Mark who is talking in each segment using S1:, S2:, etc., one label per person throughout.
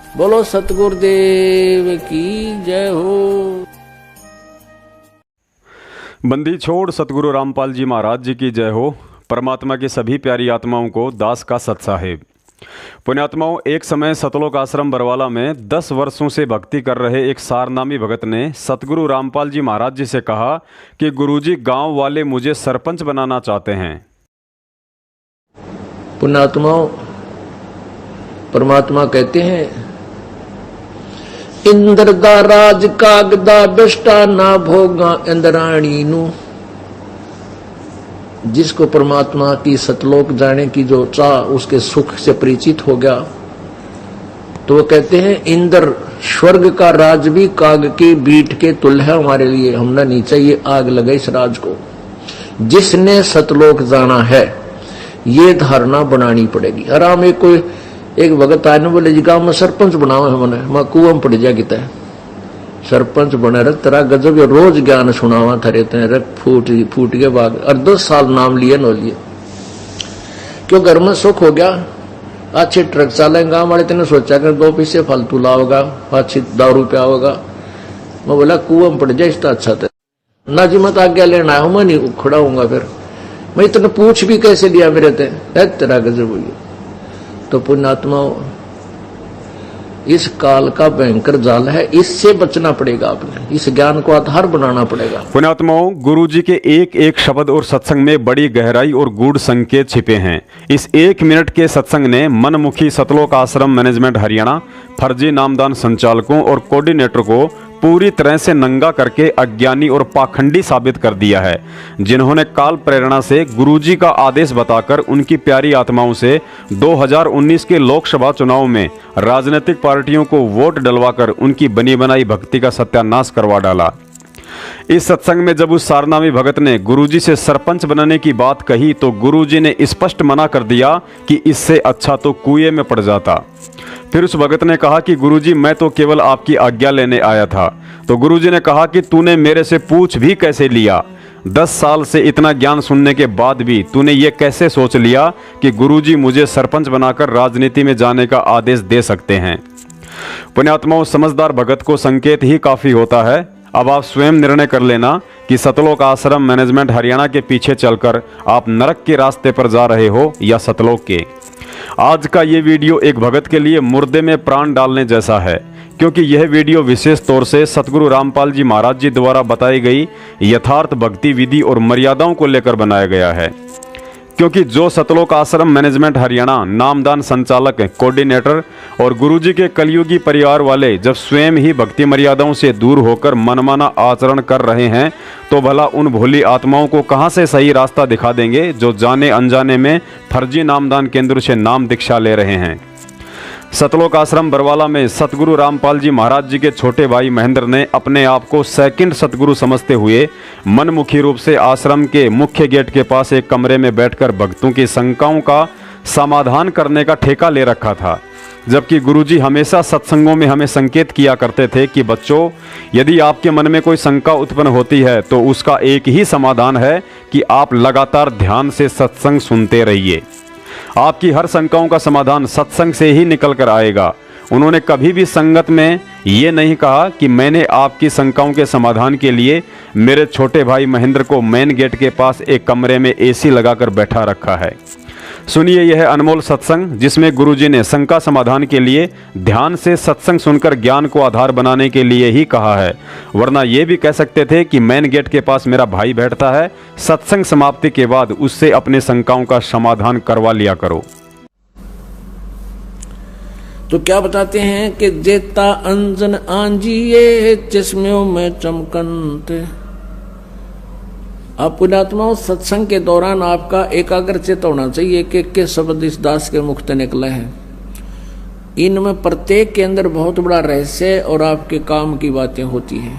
S1: बोलो सतगुरुदेव की जय हो।
S2: बंदी छोड़ सतगुरु रामपाल जी महाराज जी की जय हो। परमात्मा की सभी प्यारी आत्माओं को दास का सत साहेब। पुण्यात्माओं, एक समय सतलोक आश्रम बरवाला में 10 वर्षों से भक्ति कर रहे एक सारनामी भगत ने सतगुरु रामपाल जी महाराज जी से कहा कि गुरुजी, गांव वाले मुझे सरपंच बनाना चाहते हैं।
S1: पुण्यात्माओं, परमात्मा कहते हैं, इंद्र दा राज कागदा बिष्टा ना भोगा इंद्राणी नू। जिसको परमात्मा की सतलोक जाने की जो चाह, उसके सुख से परिचित हो गया, तो वो कहते हैं इंद्र स्वर्ग का राज भी काग की बीट के तुल्य है हमारे लिए। हमने नहीं चाहिए आग लगे इस राज को। जिसने सतलोक जाना है ये धारणा बनानी पड़ेगी। आराम एक कोई एक भगत आने बोले जी गांव में सरपंच बनाओ है, मैंने मैं कुआं में पड़ जा किता है सरपंच बने रख तेरा गजब ये रोज ज्ञान सुनावा थरे ते रख फूट के बाद और 10 साल नाम लिए नो लिए। क्यों घर में सुख हो गया, अच्छे ट्रक चालेंगे। गाँव वाले तेने सोचा कर 2 पैसे फालतू लाओगा, अच्छी दारू पियाओगा। मैं बोला कुआं में पड़ जाए इसका अच्छा था ना जी, मत आज्ञा लेना है, मैं नहीं खड़ा हूंगा। फिर मैं इतना पूछ भी कैसे लिया मेरे ते तेरा गजब हुई। तो पुण्यात्माओं, इस काल का भयंकर जाल है, इससे बचना पड़ेगा। आपने इस ज्ञान को आधार बनाना पड़ेगा।
S2: पुण्यात्माओं, गुरु जी के एक एक शब्द और सत्संग में बड़ी गहराई और गूढ़ संकेत छिपे हैं। इस 1 मिनट के सत्संग ने मनमुखी सतलोक आश्रम मैनेजमेंट हरियाणा, फर्जी नामदान संचालकों और कोऑर्डिनेटर को पूरी तरह से नंगा करके अज्ञानी और पाखंडी साबित कर दिया है, जिन्होंने काल प्रेरणा से गुरुजी का आदेश बताकर उनकी प्यारी आत्माओं से 2019 के लोकसभा चुनाव में राजनीतिक पार्टियों को वोट डलवाकर उनकी बनी बनाई भक्ति का सत्यानाश करवा डाला। इस सत्संग में जब उस सारनामी भगत ने गुरुजी से सरपंच बनने की बात कही तो गुरुजी ने स्पष्ट मना कर दिया कि इससे अच्छा तो कुएं में पड़ जाता। फिर उस भगत ने कहा कि गुरुजी, मैं तो केवल आपकी आज्ञा लेने आया था। तो गुरुजी ने कहा कि तूने मेरे से पूछ भी कैसे लिया? 10 साल से इतना ज्ञान सुनने के बाद भी तूने ये कैसे सोच लिया कि गुरुजी मुझे सरपंच बनाकर राजनीति में जाने का आदेश दे सकते हैं? पुण्यात्माओं, समझदार भगत को संकेत ही काफी होता है। अब आप स्वयं निर्णय कर लेना कि सतलोक आश्रम मैनेजमेंट हरियाणा के पीछे चलकर आप नरक के रास्ते पर जा रहे हो या सतलोक के। आज का ये वीडियो एक भगत के लिए मुर्दे में प्राण डालने जैसा है, क्योंकि यह वीडियो विशेष तौर से सतगुरु रामपाल जी महाराज जी द्वारा बताई गई यथार्थ भक्ति विधि और मर्यादाओं को लेकर बनाया गया है। क्योंकि जो सतलोक आश्रम मैनेजमेंट हरियाणा नामदान संचालक कोऑर्डिनेटर और गुरुजी के कलयुगी परिवार वाले जब स्वयं ही भक्ति मर्यादाओं से दूर होकर मनमाना आचरण कर रहे हैं, तो भला उन भोली आत्माओं को कहां से सही रास्ता दिखा देंगे जो जाने अनजाने में फर्जी नामदान केंद्र से नाम दीक्षा ले रहे हैं। सतलोक आश्रम बरवाला में सतगुरु रामपाल जी महाराज जी के छोटे भाई महेंद्र ने अपने आप को सेकंड सतगुरु समझते हुए मनमुखी रूप से आश्रम के मुख्य गेट के पास एक कमरे में बैठकर भक्तों की शंकाओं का समाधान करने का ठेका ले रखा था। जबकि गुरुजी हमेशा सत्संगों में हमें संकेत किया करते थे कि बच्चों, यदि आपके मन में कोई शंका उत्पन्न होती है तो उसका एक ही समाधान है कि आप लगातार ध्यान से सत्संग सुनते रहिए। आपकी हर शंकाओं का समाधान सत्संग से ही निकल कर आएगा। उन्होंने कभी भी संगत में ये नहीं कहा कि मैंने आपकी शंकाओं के समाधान के लिए मेरे छोटे भाई महेंद्र को मेन गेट के पास एक कमरे में एसी लगाकर बैठा रखा है। सुनिए यह अनमोल सत्संग, जिसमें गुरुजी ने शंका समाधान के लिए ध्यान से सत्संग सुनकर ज्ञान को आधार बनाने के लिए ही कहा है, वरना ये भी कह सकते थे कि मेन गेट के पास मेरा भाई बैठता है, सत्संग समाप्ति के बाद उससे अपने शंकाओं का समाधान करवा लिया करो।
S1: तो क्या बताते हैं कि जेता अंजन आंजिए चश्मों में चमकंत। आप पुण्यात्माओं, सत्संग के दौरान आपका एकाग्रचित होना चाहिए कि शब्द इस दास के मुख से निकले हैं। इनमें प्रत्येक के अंदर बहुत बड़ा रहस्य और आपके काम की बातें होती हैं।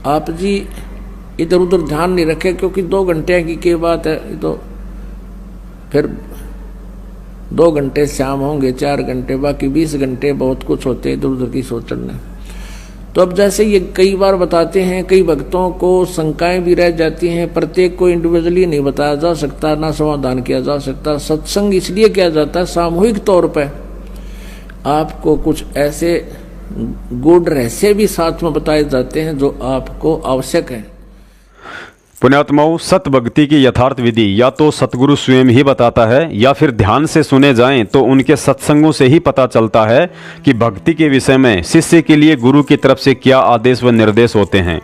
S1: आप जी इधर उधर ध्यान नहीं रखे, क्योंकि 2 घंटे की बात है, तो फिर 2 घंटे शाम होंगे, 4 घंटे, बाकी 20 घंटे बहुत कुछ होते हैं इधर उधर की सोचने। तो अब जैसे ये कई बार बताते हैं, कई भक्तों को शंकाएं भी रह जाती हैं। प्रत्येक को इंडिविजुअली नहीं बताया जा सकता, ना समाधान किया जा सकता। सत्संग इसलिए किया जाता है सामूहिक तौर पर आपको कुछ ऐसे गूढ़ रहस्य भी साथ में बताए जाते हैं जो आपको आवश्यक है।
S2: पुण्यात्माओं, सत भक्ति की यथार्थ विधि या तो सतगुरु स्वयं ही बताता है या फिर ध्यान से सुने जाएं तो उनके सत्संगों से ही पता चलता है कि भक्ति के विषय में शिष्य के लिए गुरु की तरफ से क्या आदेश व निर्देश होते हैं।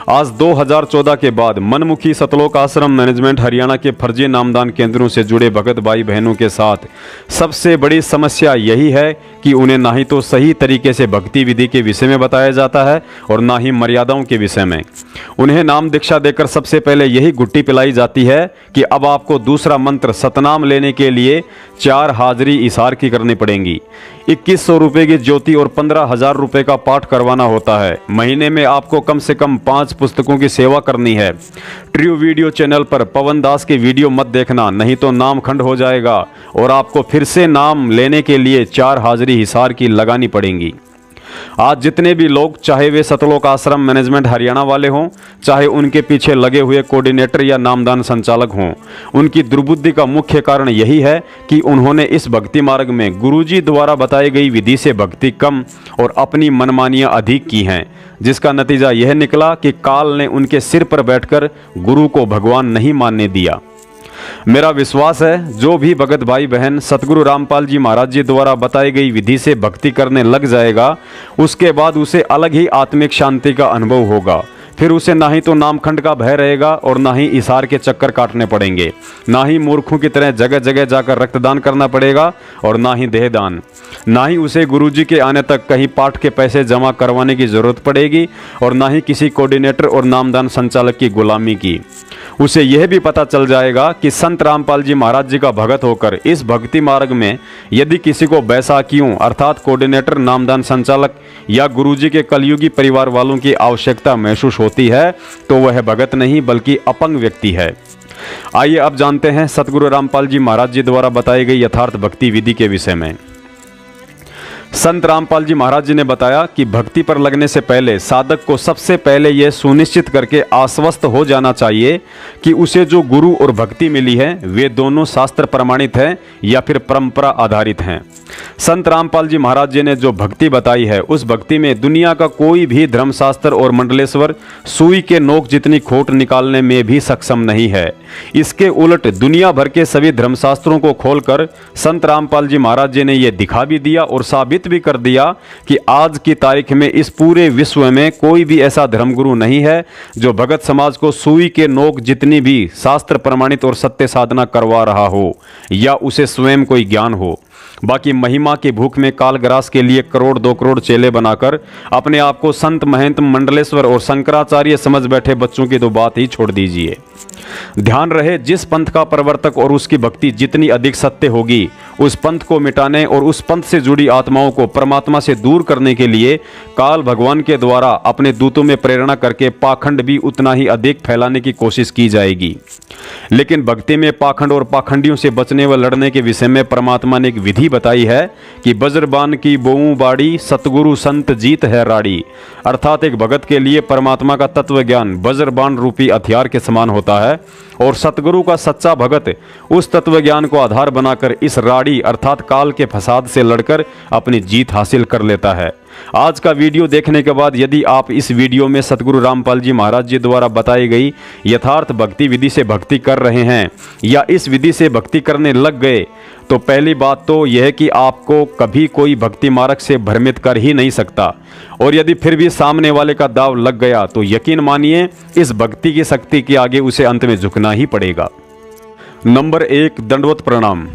S2: आज 2014 के बाद मनमुखी सतलोक आश्रम मैनेजमेंट हरियाणा के फर्जी नामदान केंद्रों से जुड़े भगत भाई बहनों के साथ सबसे बड़ी समस्या यही है कि उन्हें ना ही तो सही तरीके से भक्ति विधि के विषय में बताया जाता है और ना ही मर्यादाओं के विषय में। उन्हें नाम दीक्षा देकर सबसे पहले यही गुट्टी पिलाई जाती है कि अब आपको दूसरा मंत्र सतनाम लेने के लिए 4 हाजिरी इशार की करनी पड़ेंगी, 2100 रुपये की ज्योति और 15,000 रुपये का पाठ करवाना होता है। महीने में आपको कम से कम 5 पुस्तकों की सेवा करनी है। ट्रू वीडियो चैनल पर पवन दास के वीडियो मत देखना, नहीं तो नाम खंड हो जाएगा और आपको फिर से नाम लेने के लिए 4 हाजिरी हिसार की लगानी पड़ेंगी। आज जितने भी लोग, चाहे वे सतलोक आश्रम मैनेजमेंट हरियाणा वाले हों, चाहे उनके पीछे लगे हुए कोऑर्डिनेटर या नामदान संचालक हों, उनकी दुर्बुद्धि का मुख्य कारण यही है कि उन्होंने इस भक्ति मार्ग में गुरुजी द्वारा बताई गई विधि से भक्ति कम और अपनी मनमानियां अधिक की हैं, जिसका नतीजा यह निकला कि काल ने उनके सिर पर बैठकर गुरु को भगवान नहीं मानने दिया। मेरा विश्वास है जो भी भगत भाई बहन सतगुरु रामपाल जी महाराज जी द्वारा बताई गई विधि से भक्ति करने लग जाएगा, उसके बाद उसे अलग ही आत्मिक शांति का अनुभव होगा। फिर उसे ना ही तो नामखंड का भय रहेगा और ना ही इशार के चक्कर काटने पड़ेंगे, ना ही मूर्खों की तरह जगह जगह जाकर रक्तदान करना पड़ेगा और ना ही देहदान, ना ही उसे गुरुजी के आने तक कहीं पाठ के पैसे जमा करवाने की जरूरत पड़ेगी और ना ही किसी कोऑर्डिनेटर और नामदान संचालक की गुलामी की। उसे यह भी पता चल जाएगा कि संत रामपाल जी महाराज जी का भगत होकर इस भक्ति मार्ग में यदि किसी को बैसाखियों अर्थात कोऑर्डिनेटर, नामदान संचालक या गुरुजी के कलयुगी परिवार वालों की आवश्यकता महसूस होती है तो वह भगत नहीं बल्कि अपंग व्यक्ति है। आइए अब जानते हैं सतगुरु रामपाल जी महाराज जी द्वारा बताई गई यथार्थ भक्ति विधि के विषय में। संत रामपाल जी महाराज जी ने बताया कि भक्ति पर लगने से पहले साधक को सबसे पहले यह सुनिश्चित करके आश्वस्त हो जाना चाहिए कि उसे जो गुरु और भक्ति मिली है वे दोनों शास्त्र प्रमाणित हैं या फिर परंपरा आधारित हैं। संत रामपाल जी महाराज जी ने जो भक्ति बताई है उस भक्ति में दुनिया का कोई भी धर्मशास्त्र और मंडलेश्वर सुई के नोक जितनी खोट निकालने में भी सक्षम नहीं है। इसके उलट दुनिया भर के सभी धर्मशास्त्रों को खोलकर संत रामपाल जी महाराज जी ने यह दिखा भी दिया और साबित भी कर दिया कि आज की तारीख में इस पूरे विश्व में कोई भी ऐसा धर्मगुरु नहीं है जो भगत समाज को सुई के नोक जितनी भी शास्त्र प्रमाणित और सत्य साधना करवा रहा हो या उसे स्वयं कोई ज्ञान हो। बाकी महिमा की भूख में कालग्रास के लिए करोड़ 2 करोड़ चेले बनाकर अपने आप को संत महंत मंडलेश्वर और शंकराचार्य समझ बैठे बच्चों की तो बात ही छोड़ दीजिए। ध्यान रहे, जिस पंथ का प्रवर्तक और उसकी भक्ति जितनी अधिक सत्य होगी उस पंथ को मिटाने और उस पंथ से जुड़ी आत्माओं को परमात्मा से दूर करने के लिए काल भगवान के द्वारा अपने दूतों में प्रेरणा करके पाखंड भी उतना ही अधिक फैलाने की कोशिश की जाएगी। लेकिन भक्ति में पाखंड और पाखंडियों से बचने व लड़ने के विषय में परमात्मा ने एक विधि बताई है कि बज्रबान की बोऊ बाड़ी सतगुरु संत जीत है राड़ी। अर्थात एक भगत के लिए परमात्मा का तत्व ज्ञान वज्रबान रूपी हथियार के समान होता है और सतगुरु का सच्चा भगत उस तत्व ज्ञान को आधार बनाकर इस राड़ी अर्थात काल के फसाद से लड़कर अपनी जीत हासिल कर लेता है। आज का वीडियो देखने के बाद यदि आप इस वीडियो में सतगुरु रामपाल जी महाराज जी द्वारा बताई गई यथार्थ भक्ति विधि से भक्ति कर रहे हैं या इस विधि से भक्ति करने लग गए तो पहली बात तो यह कि आपको कभी कोई भक्ति मार्ग से भ्रमित कर ही नहीं सकता और यदि फिर भी सामने वाले का दाव लग गया तो यकीन मानिए इस भक्ति की शक्ति के आगे उसे अंत में झुकना ही पड़ेगा। नंबर 1, दंडवत प्रणाम।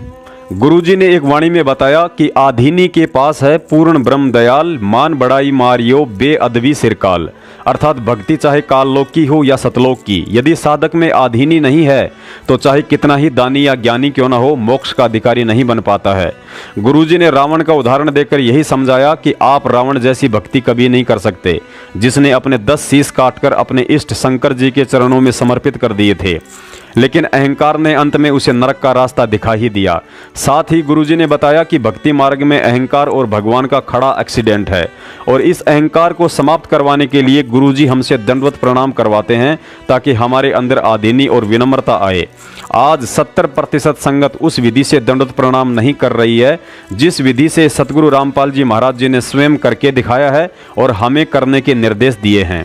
S2: गुरुजी ने एक वाणी में बताया कि आधीनी के पास है पूर्ण ब्रह्म दयाल, मान बड़ाई मारियो बेअदबी सिरकाल। अर्थात भक्ति चाहे काललोक की हो या सतलोक की, यदि साधक में आधीनी नहीं है तो चाहे कितना ही दानी या ज्ञानी क्यों ना हो मोक्ष का अधिकारी नहीं बन पाता है। गुरुजी ने रावण का उदाहरण देकर यही समझाया कि आप रावण जैसी भक्ति कभी नहीं कर सकते जिसने अपने 10 शीश काटकर अपने इष्ट शंकर जी के चरणों में समर्पित कर दिए थे। लेकिन अहंकार ने अंत में उसे नरक का रास्ता दिखा ही दिया। साथ ही गुरुजी ने बताया कि भक्ति मार्ग में अहंकार और भगवान का खड़ा एक्सीडेंट है और इस अहंकार को समाप्त करवाने के लिए गुरुजी हमसे दंडवत प्रणाम करवाते हैं ताकि हमारे अंदर आदीनी और विनम्रता आए। आज 70% संगत उस विधि से दंडवत प्रणाम नहीं कर रही है जिस विधि से सतगुरु रामपाल जी महाराज जी ने स्वयं करके दिखाया है और हमें करने के निर्देश दिए हैं।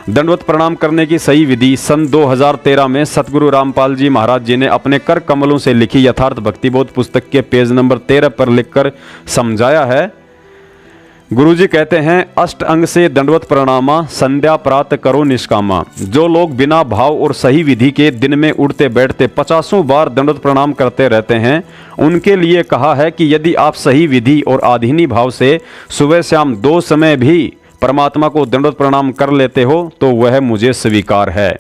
S2: दंडवत प्रणाम करने की सही विधि सन 2013 में सतगुरु रामपाल जी महाराज जी ने अपने कर कमलों से लिखी यथार्थ भक्तिबोध पुस्तक के पेज नंबर 13 पर लिखकर समझाया है। गुरुजी कहते हैं, अष्ट अंग से दंडवत प्रणामा, संध्या प्रात करो निष्कामा। जो लोग बिना भाव और सही विधि के दिन में उठते बैठते 50 बार दंडवत प्रणाम करते रहते हैं, उनके लिए कहा है कि यदि आप सही विधि और आधीनी भाव से सुबह शाम 2 समय भी परमात्मा को दंडवत प्रणाम कर लेते हो तो वह मुझे स्वीकार है।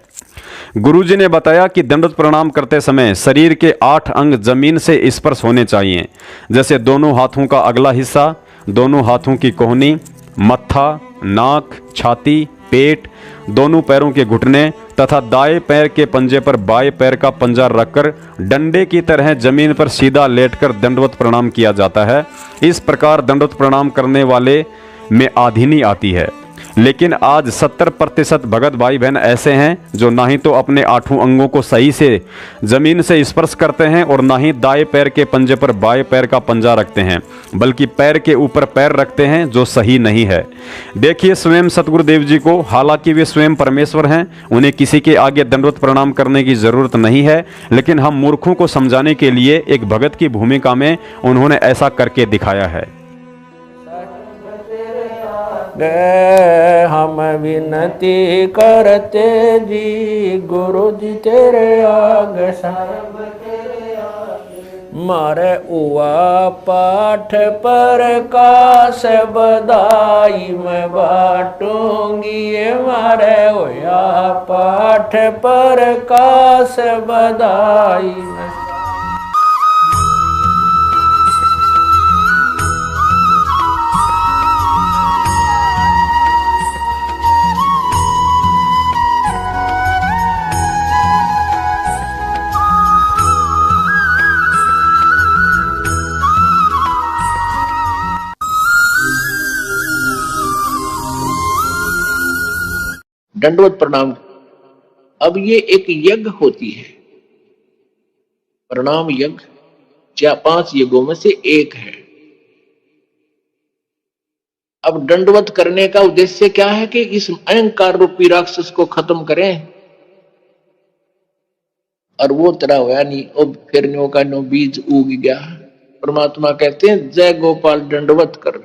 S2: गुरुजी ने बताया कि दंडवत प्रणाम करते समय शरीर के 8 अंग जमीन से स्पर्श होने चाहिए, जैसे दोनों हाथों का अगला हिस्सा, दोनों हाथों की कोहनी, मत्था, नाक, छाती, पेट, दोनों पैरों के घुटने तथा दाएं पैर के पंजे पर बाएं पैर का पंजा रखकर डंडे की तरह जमीन पर सीधा लेटकर दंडवत प्रणाम किया जाता है। इस प्रकार दंडवत प्रणाम करने वाले में आधीनी आती है। लेकिन आज 70% भगत भाई बहन ऐसे हैं जो ना ही तो अपने 8 अंगों को सही से जमीन से स्पर्श करते हैं और ना ही दाएं पैर के पंजे पर बाएं पैर का पंजा रखते हैं, बल्कि पैर के ऊपर पैर रखते हैं, जो सही नहीं है। देखिए स्वयं सतगुरुदेव जी को, हालांकि वे स्वयं परमेश्वर हैं, उन्हें किसी के आगे दंडवत प्रणाम करने की जरूरत नहीं है, लेकिन हम मूर्खों को समझाने के लिए एक भगत की भूमिका में उन्होंने ऐसा करके दिखाया है।
S1: हम विनती करते जी, गुरु जी तेरे आगे सर्व मारे उआ पाठ पर काश बधाई मैं बाटूंगी, ये मारे उआ पाठ पर काश बधाई मैं। दंडवत प्रणाम, अब ये एक यज्ञ होती है, प्रणाम यज्ञ 5 यज्ञों में से एक है। अब दंडवत करने का उद्देश्य क्या है कि इस अहंकार रूपी राक्षस को खत्म करें, और वो तरह हुआ नहीं, और फिर नो का नो बीज उग गया। परमात्मा कहते हैं, जय गोपाल दंडवत कर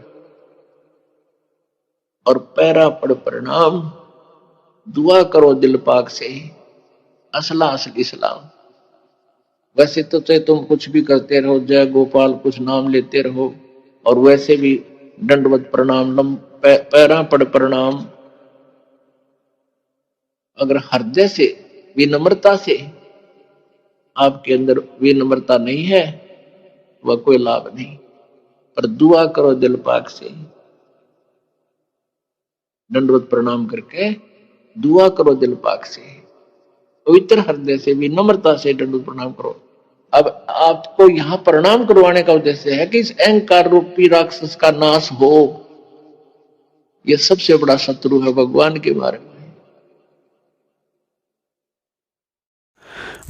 S1: और पैरा पड़ प्रणाम, दुआ करो दिल पाक से, असला असल इस्लाम। वैसे तो चाहे तुम कुछ भी करते रहो, जय गोपाल कुछ नाम लेते रहो, और वैसे भी दंडवत प्रणाम, पैरा पड़ प्रणाम। अगर हृदय से विनम्रता से आपके अंदर विनम्रता नहीं है, वह कोई लाभ नहीं। पर दुआ करो दिल पाक से, दंडवत प्रणाम करके दुआ करो दिल पाक से, पवित्र हृदय से विनम्रता से दंडवत प्रणाम करो। अब आपको यहां प्रणाम करवाने का उद्देश्य है कि इस अहंकार रूपी राक्षस का नाश हो। यह सबसे बड़ा शत्रु है भगवान के बारे में।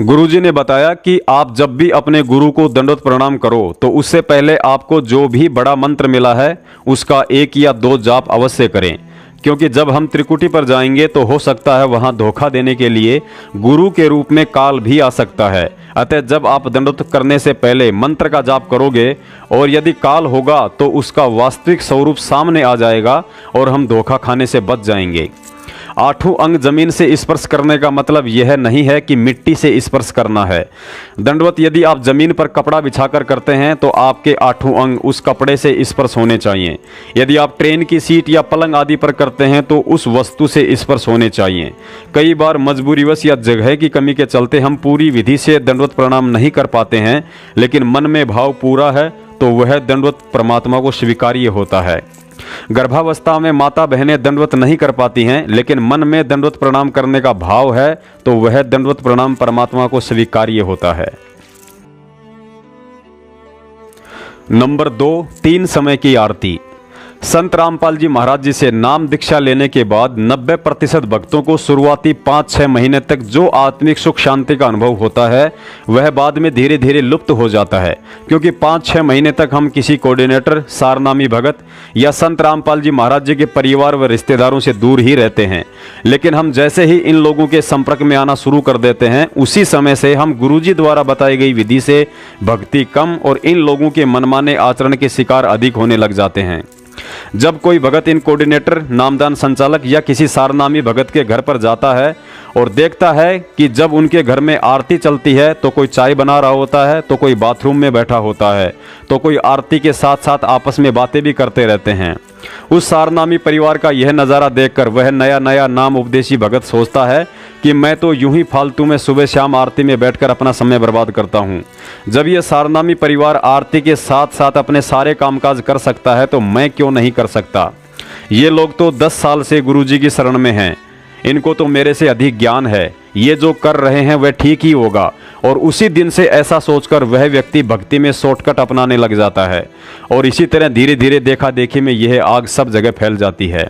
S2: गुरुजी ने बताया कि आप जब भी अपने गुरु को दंडवत प्रणाम करो तो उससे पहले आपको जो भी बड़ा मंत्र मिला है उसका 1 या 2 जाप अवश्य करें, क्योंकि जब हम त्रिकुटी पर जाएंगे तो हो सकता है वहां धोखा देने के लिए गुरु के रूप में काल भी आ सकता है। अतः जब आप दंडवत करने से पहले मंत्र का जाप करोगे और यदि काल होगा तो उसका वास्तविक स्वरूप सामने आ जाएगा और हम धोखा खाने से बच जाएंगे। 8 अंग जमीन से स्पर्श करने का मतलब यह नहीं है कि मिट्टी से स्पर्श करना है। दंडवत यदि आप जमीन पर कपड़ा बिछाकर करते हैं तो आपके 8 अंग उस कपड़े से स्पर्श होने चाहिए। यदि आप ट्रेन की सीट या पलंग आदि पर करते हैं तो उस वस्तु से स्पर्श होने चाहिए। कई बार मजबूरीवश या जगह की कमी के चलते हम पूरी विधि से दंडवत प्रणाम नहीं कर पाते हैं, लेकिन मन में भाव पूरा है तो वह दंडवत परमात्मा को स्वीकार्य होता है। गर्भावस्था में माता बहनें दंडवत नहीं कर पाती हैं, लेकिन मन में दंडवत प्रणाम करने का भाव है तो वह दंडवत प्रणाम परमात्मा को स्वीकार्य होता है। नंबर 2, 3 समय की आरती। संत रामपाल जी महाराज जी से नाम दीक्षा लेने के बाद 90% भक्तों को शुरुआती 5-6 महीने तक जो आत्मिक सुख शांति का अनुभव होता है वह बाद में धीरे धीरे लुप्त हो जाता है, क्योंकि 5-6 महीने तक हम किसी कोऑर्डिनेटर, सारनामी भगत या संत रामपाल जी महाराज जी के परिवार व रिश्तेदारों से दूर ही रहते हैं। लेकिन हम जैसे ही इन लोगों के संपर्क में आना शुरू कर देते हैं, उसी समय से हम गुरुजी द्वारा बताई गई विधि से भक्ति कम और इन लोगों के मनमाने आचरण के शिकार अधिक होने लग जाते हैं। जब कोई भगत इन कोऑर्डिनेटर, नामदान संचालक या किसी सारनामी भगत के घर पर जाता है और देखता है कि जब उनके घर में आरती चलती है तो कोई चाय बना रहा होता है, तो कोई बाथरूम में बैठा होता है, तो कोई आरती के साथ साथ आपस में बातें भी करते रहते हैं, उस सारनामी परिवार का यह नज़ारा देखकर वह नया नया नाम उपदेशी भगत सोचता है कि मैं तो यूं ही फालतू में सुबह शाम आरती में बैठकर अपना समय बर्बाद करता हूं। जब यह सारनामी परिवार आरती के साथ साथ अपने सारे कामकाज कर सकता है तो मैं क्यों नहीं कर सकता। ये लोग तो 10 साल से गुरुजी की शरण में हैं, इनको तो मेरे से अधिक ज्ञान है, ये जो कर रहे हैं वह ठीक ही होगा। और उसी दिन से ऐसा सोचकर वह व्यक्ति भक्ति में शॉर्टकट अपनाने लग जाता है और इसी तरह धीरे धीरे देखा देखी में यह आग सब जगह फैल जाती है।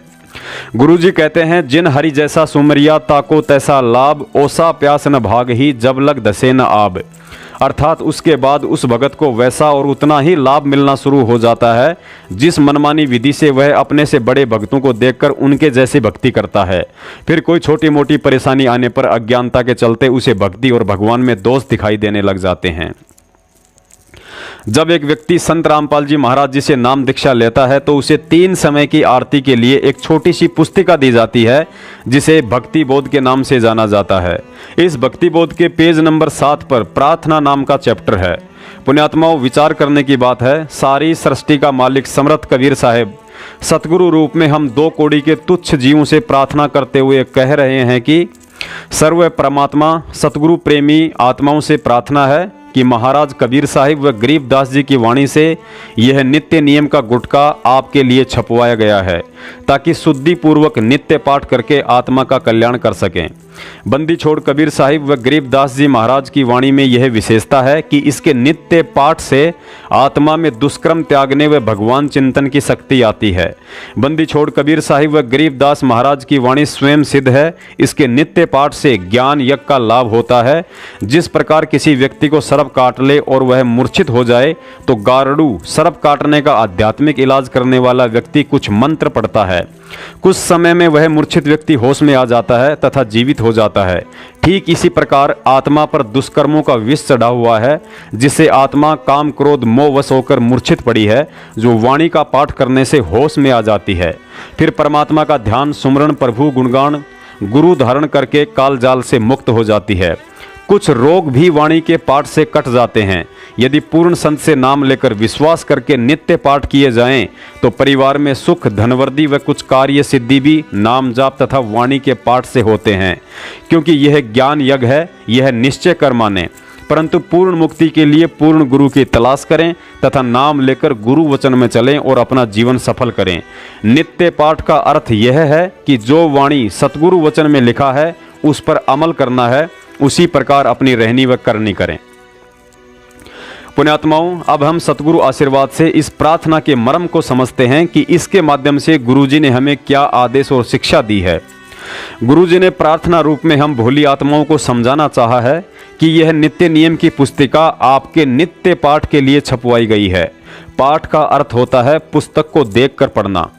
S2: गुरुजी कहते हैं, जिन हरि जैसा सुमरिया ताको तैसा लाभ, ओसा प्यास न भाग ही जब लग धसे न आब। अर्थात उसके बाद उस भगत को वैसा और उतना ही लाभ मिलना शुरू हो जाता है जिस मनमानी विधि से वह अपने से बड़े भक्तों को देखकर उनके जैसी भक्ति करता है। फिर कोई छोटी मोटी परेशानी आने पर अज्ञानता के चलते उसे भक्ति और भगवान में दोष दिखाई देने लग जाते हैं। जब एक व्यक्ति संत रामपाल जी महाराज जी से नाम दीक्षा लेता है तो उसे 3 समय की आरती के लिए एक छोटी सी पुस्तिका दी जाती है जिसे भक्ति बोध के नाम से जाना जाता है। इस भक्ति बोध के पेज नंबर 7 पर प्रार्थना नाम का चैप्टर है। पुण्यात्माओं, विचार करने की बात है, सारी सृष्टि का मालिक समर्थ कबीर साहब सतगुरु रूप में हम 2 कौड़ी के तुच्छ जीवों से प्रार्थना करते हुए कह रहे हैं कि सर्व परमात्मा सतगुरु प्रेमी आत्माओं से प्रार्थना है कि महाराज कबीर साहिब व गरीबदास जी की वाणी से यह नित्य नियम का गुटका आपके लिए छपवाया गया है ताकि शुद्धि पूर्वक नित्य पाठ करके आत्मा का कल्याण कर सकें। बंदी छोड़ कबीर साहिब व गरीबदास जी महाराज की वाणी में यह विशेषता है कि इसके नित्य पाठ से आत्मा में दुष्कर्म त्यागने व भगवान चिंतन की शक्ति आती है। बंदी छोड़ कबीर साहिब व गरीबदास महाराज की वाणी स्वयं सिद्ध है। इसके नित्य पाठ से ज्ञान यज्ञ का लाभ होता है। जिस प्रकार किसी व्यक्ति को सर्प काट ले और वह मूर्छित हो जाए तो गारड़ू सर्प काटने का आध्यात्मिक इलाज करने वाला व्यक्ति कुछ मंत्र पढ़ता है, कुछ समय में वह मूर्छित व्यक्ति होश में आ जाता है तथा जीवित हो जाता है। ठीक इसी प्रकार आत्मा पर दुष्कर्मों का विष चढ़ा हुआ है जिससे आत्मा काम क्रोध मोह वश होकर मूर्छित पड़ी है, जो वाणी का पाठ करने से होश में आ जाती है। फिर परमात्मा का ध्यान, सुमरण, प्रभु गुणगान, गुरु धारण करके काल जाल से मुक्त हो जाती है। कुछ रोग भी वाणी के पाठ से कट जाते हैं। यदि पूर्ण संत से नाम लेकर विश्वास करके नित्य पाठ किए जाएं तो परिवार में सुख, धनवृद्धि व कुछ कार्य सिद्धि भी नाम जाप तथा वाणी के पाठ से होते हैं। क्योंकि यह ज्ञान यज्ञ है, यह निश्चय कर माने। परंतु पूर्ण मुक्ति के लिए पूर्ण गुरु की तलाश करें तथा नाम लेकर गुरु वचन में चलें और अपना जीवन सफल करें। नित्य पाठ का अर्थ यह है कि जो वाणी सतगुरु वचन में लिखा है उस पर अमल करना है, उसी प्रकार अपनी रहनी व करनी करें। पुण्यात्माओं, अब हम सतगुरु आशीर्वाद से इस प्रार्थना के मर्म को समझते हैं कि इसके माध्यम से गुरुजी ने हमें क्या आदेश और शिक्षा दी है। गुरुजी ने प्रार्थना रूप में हम भोली आत्माओं को समझाना चाहा है कि यह नित्य नियम की पुस्तिका आपके नित्य पाठ के लिए छपवाई गई है। पाठ का अर्थ होता है पुस्तक को देखकर पढ़ना।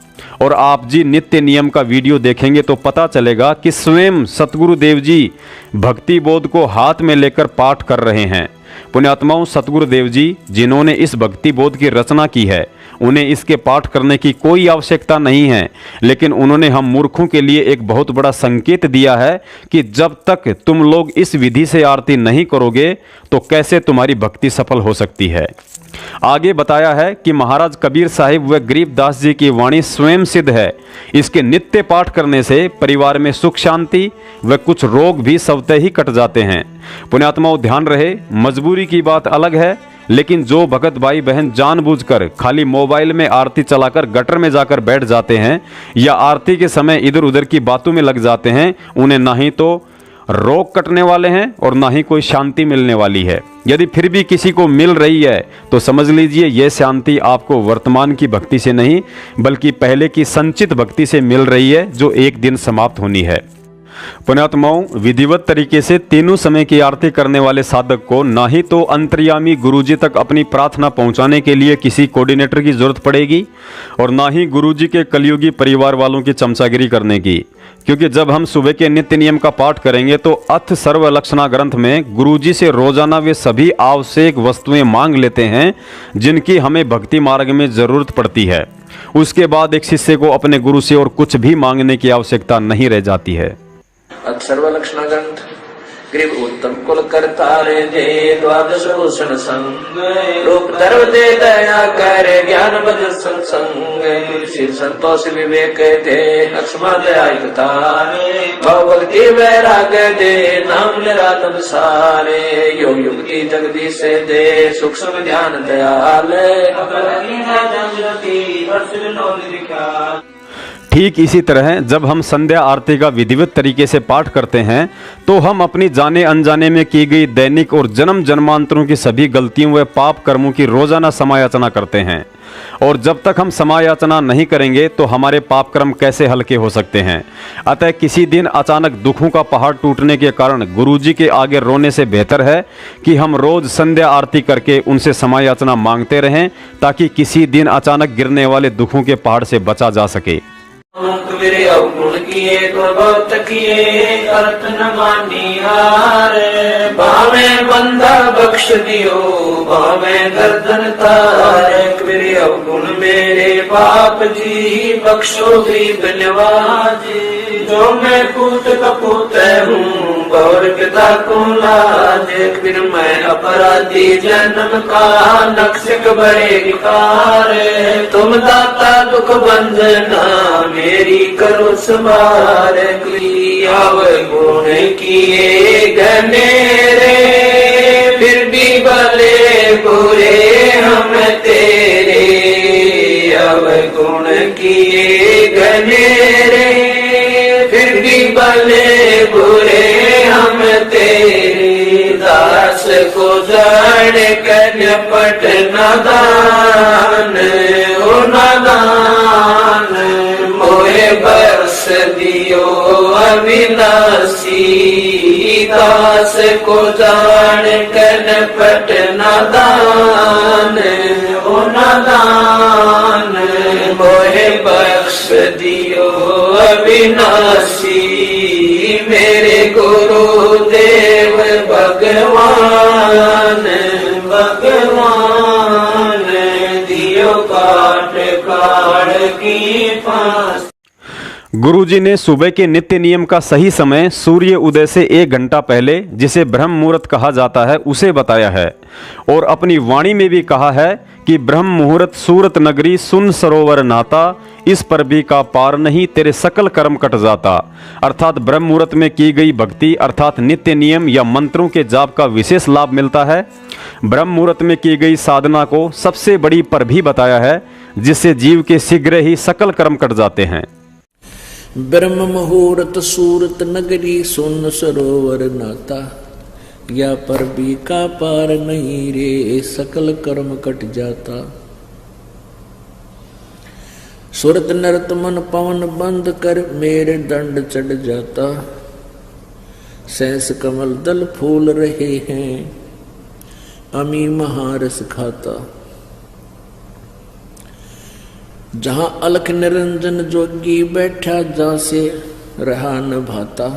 S2: और आप जी नित्य नियम का वीडियो देखेंगे तो पता चलेगा कि स्वयं सतगुरु देव जी भक्ति बोध को हाथ में लेकर पाठ कर रहे हैं। पुण्यात्माओं, सतगुरु देव जी जिन्होंने इस भक्ति बोध की रचना की है उन्हें इसके पाठ करने की कोई आवश्यकता नहीं है, लेकिन उन्होंने हम मूर्खों के लिए एक बहुत बड़ा संकेत दिया है कि जब तक तुम लोग इस विधि से आरती नहीं करोगे तो कैसे तुम्हारी भक्ति सफल हो सकती है। आगे बताया है कि महाराज कबीर साहिब व गरीबदास जी की वाणी स्वयं सिद्ध है। इसके नित्य पाठ करने से परिवार में सुख शांति व कुछ रोग भी स्वतः ही कट जाते हैं। पुण्यात्माओं, ध्यान रहे, मजबूरी की बात अलग है, लेकिन जो भगत भाई बहन जानबूझकर खाली मोबाइल में आरती चलाकर गटर में जाकर बैठ जाते हैं या आरती के समय इधर उधर की बातों में लग जाते हैं, उन्हें ना ही तो रोग कटने वाले हैं और ना ही कोई शांति मिलने वाली है। यदि फिर भी किसी को मिल रही है तो समझ लीजिए यह शांति आपको वर्तमान की भक्ति से नहीं बल्कि पहले की संचित भक्ति से मिल रही है, जो एक दिन समाप्त होनी है। पुण्यात्माओं, विधिवत तरीके से तीनों समय की आरती करने वाले साधक को ना ही तो अंतर्यामी गुरुजी तक अपनी प्रार्थना पहुंचाने के लिए किसी कोऑर्डिनेटर की जरूरत पड़ेगी और ना ही गुरुजी के कलयुगी परिवार वालों की चमचागिरी करने की, क्योंकि जब हम सुबह के नित्य नियम का पाठ करेंगे तो अथ सर्वलक्षणा ग्रंथ में गुरुजी से रोजाना वे सभी आवश्यक वस्तुएं मांग लेते हैं जिनकी हमें भक्ति मार्ग में जरूरत पड़ती है। उसके बाद एक शिष्य को अपने गुरु से और कुछ भी मांगने की आवश्यकता नहीं रह जाती है।
S1: सर्वलक्षण ग्रंथ ग्रीव उत्तम कुल करता रे दे द्वादश भूषण संग रूप धर्म दे दया करे ज्ञान बद सत्संग श्री संतोष विवेक दे लक्ष्मण दया भव भक्ति वैराग दे नाम निरातन सारे योग युक्ति जगदीश से दे सूक्ष्म ध्यान दयाल
S2: ठीक इसी तरह जब हम संध्या आरती का विधिवत तरीके से पाठ करते हैं तो हम अपनी जाने अनजाने में की गई दैनिक और जन्म जन्मांतरों की सभी गलतियों व पाप कर्मों की रोजाना समायाचना करते हैं। और जब तक हम समायाचना नहीं करेंगे तो हमारे पाप कर्म कैसे हल्के हो सकते हैं। अतः किसी दिन अचानक दुखों का पहाड़ टूटने के कारण गुरुजी के आगे रोने से बेहतर है कि हम रोज संध्या आरती करके उनसे समायाचना मांगते रहें, ताकि किसी दिन अचानक गिरने वाले दुखों के पहाड़ से बचा जा सके।
S1: मेरे अवगुण किए तो बहुत किए अर्थ न मानी हार भावे बंदा बख्श दियो भावे गर्दन तार मेरे अवगुण मेरे पाप जी बख्शो गरीब नवाज जो मैं पूत कपूत हूँ गौर पिता को लाज फिर मैं अपराधी जन्म का नक्शक बड़े विकार तुम दाता दुख बंधना मेरी करो समार गुण किए घनेरे फिर भी भले बुरे हम तेरे गुण किए घनेरे फिर भी भले बुरे हम तेरे दास को जान कर पट नादान ओ नादान मोहे बरस दियो अविनाशी दास को जान कर पट नादान ओ नादान मोहे बख्श दियो अविनाशी मेरे गुरु देव भगवान भगवान दियो काट काट की फांस।
S2: गुरुजी ने सुबह के नित्य नियम का सही समय सूर्य उदय से 1 घंटा पहले, जिसे ब्रह्म मुहूर्त कहा जाता है, उसे बताया है और अपनी वाणी में भी कहा है कि ब्रह्म मुहूर्त सूरत नगरी सुन सरोवर नाता इस पर भी का पार नहीं तेरे सकल कर्म कट जाता। अर्थात ब्रह्म मुहूर्त में की गई भक्ति अर्थात नित्य नियम या मंत्रों के जाप का विशेष लाभ मिलता है। ब्रह्म मुहूर्त में की गई साधना को सबसे बड़ी पर भी बताया है, जिससे जीव के शीघ्र ही सकल कर्म कट जाते हैं।
S1: ब्रह्म मुहूर्त सूरत नगरी सुन सरोवर नाता या पर भी का पार नहीं रे सकल कर्म कट जाता। सुरत नरत मन पवन बंद कर मेरे दंड चढ़ जाता। सहस कमल दल फूल रहे हैं अमी महारस खाता। जहां अलख निरंजन जोगी बैठा जहां से रहा न भाता।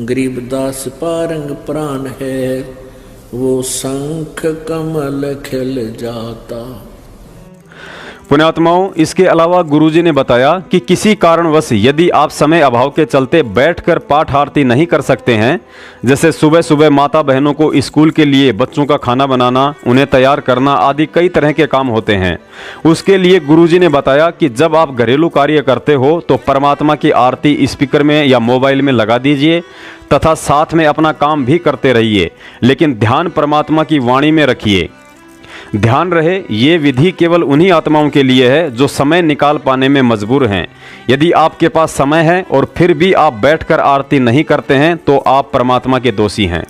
S1: गरीबदास पारंग प्राण है वो शंख कमल खिल जाता।
S2: पुण्यात्माओं, इसके अलावा गुरुजी ने बताया कि किसी कारणवश यदि आप समय अभाव के चलते बैठकर पाठ आरती नहीं कर सकते हैं, जैसे सुबह सुबह माता बहनों को स्कूल के लिए बच्चों का खाना बनाना, उन्हें तैयार करना आदि कई तरह के काम होते हैं, उसके लिए गुरुजी ने बताया कि जब आप घरेलू कार्य करते हो तो परमात्मा की आरती स्पीकर में या मोबाइल में लगा दीजिए तथा साथ में अपना काम भी करते रहिए, लेकिन ध्यान परमात्मा की वाणी में रखिए। ध्यान रहे, ये विधि केवल उन्हीं आत्माओं के लिए है जो समय निकाल पाने में मजबूर हैं। यदि आपके पास समय है और फिर भी आप बैठकर आरती नहीं करते हैं तो आप परमात्मा के दोषी हैं।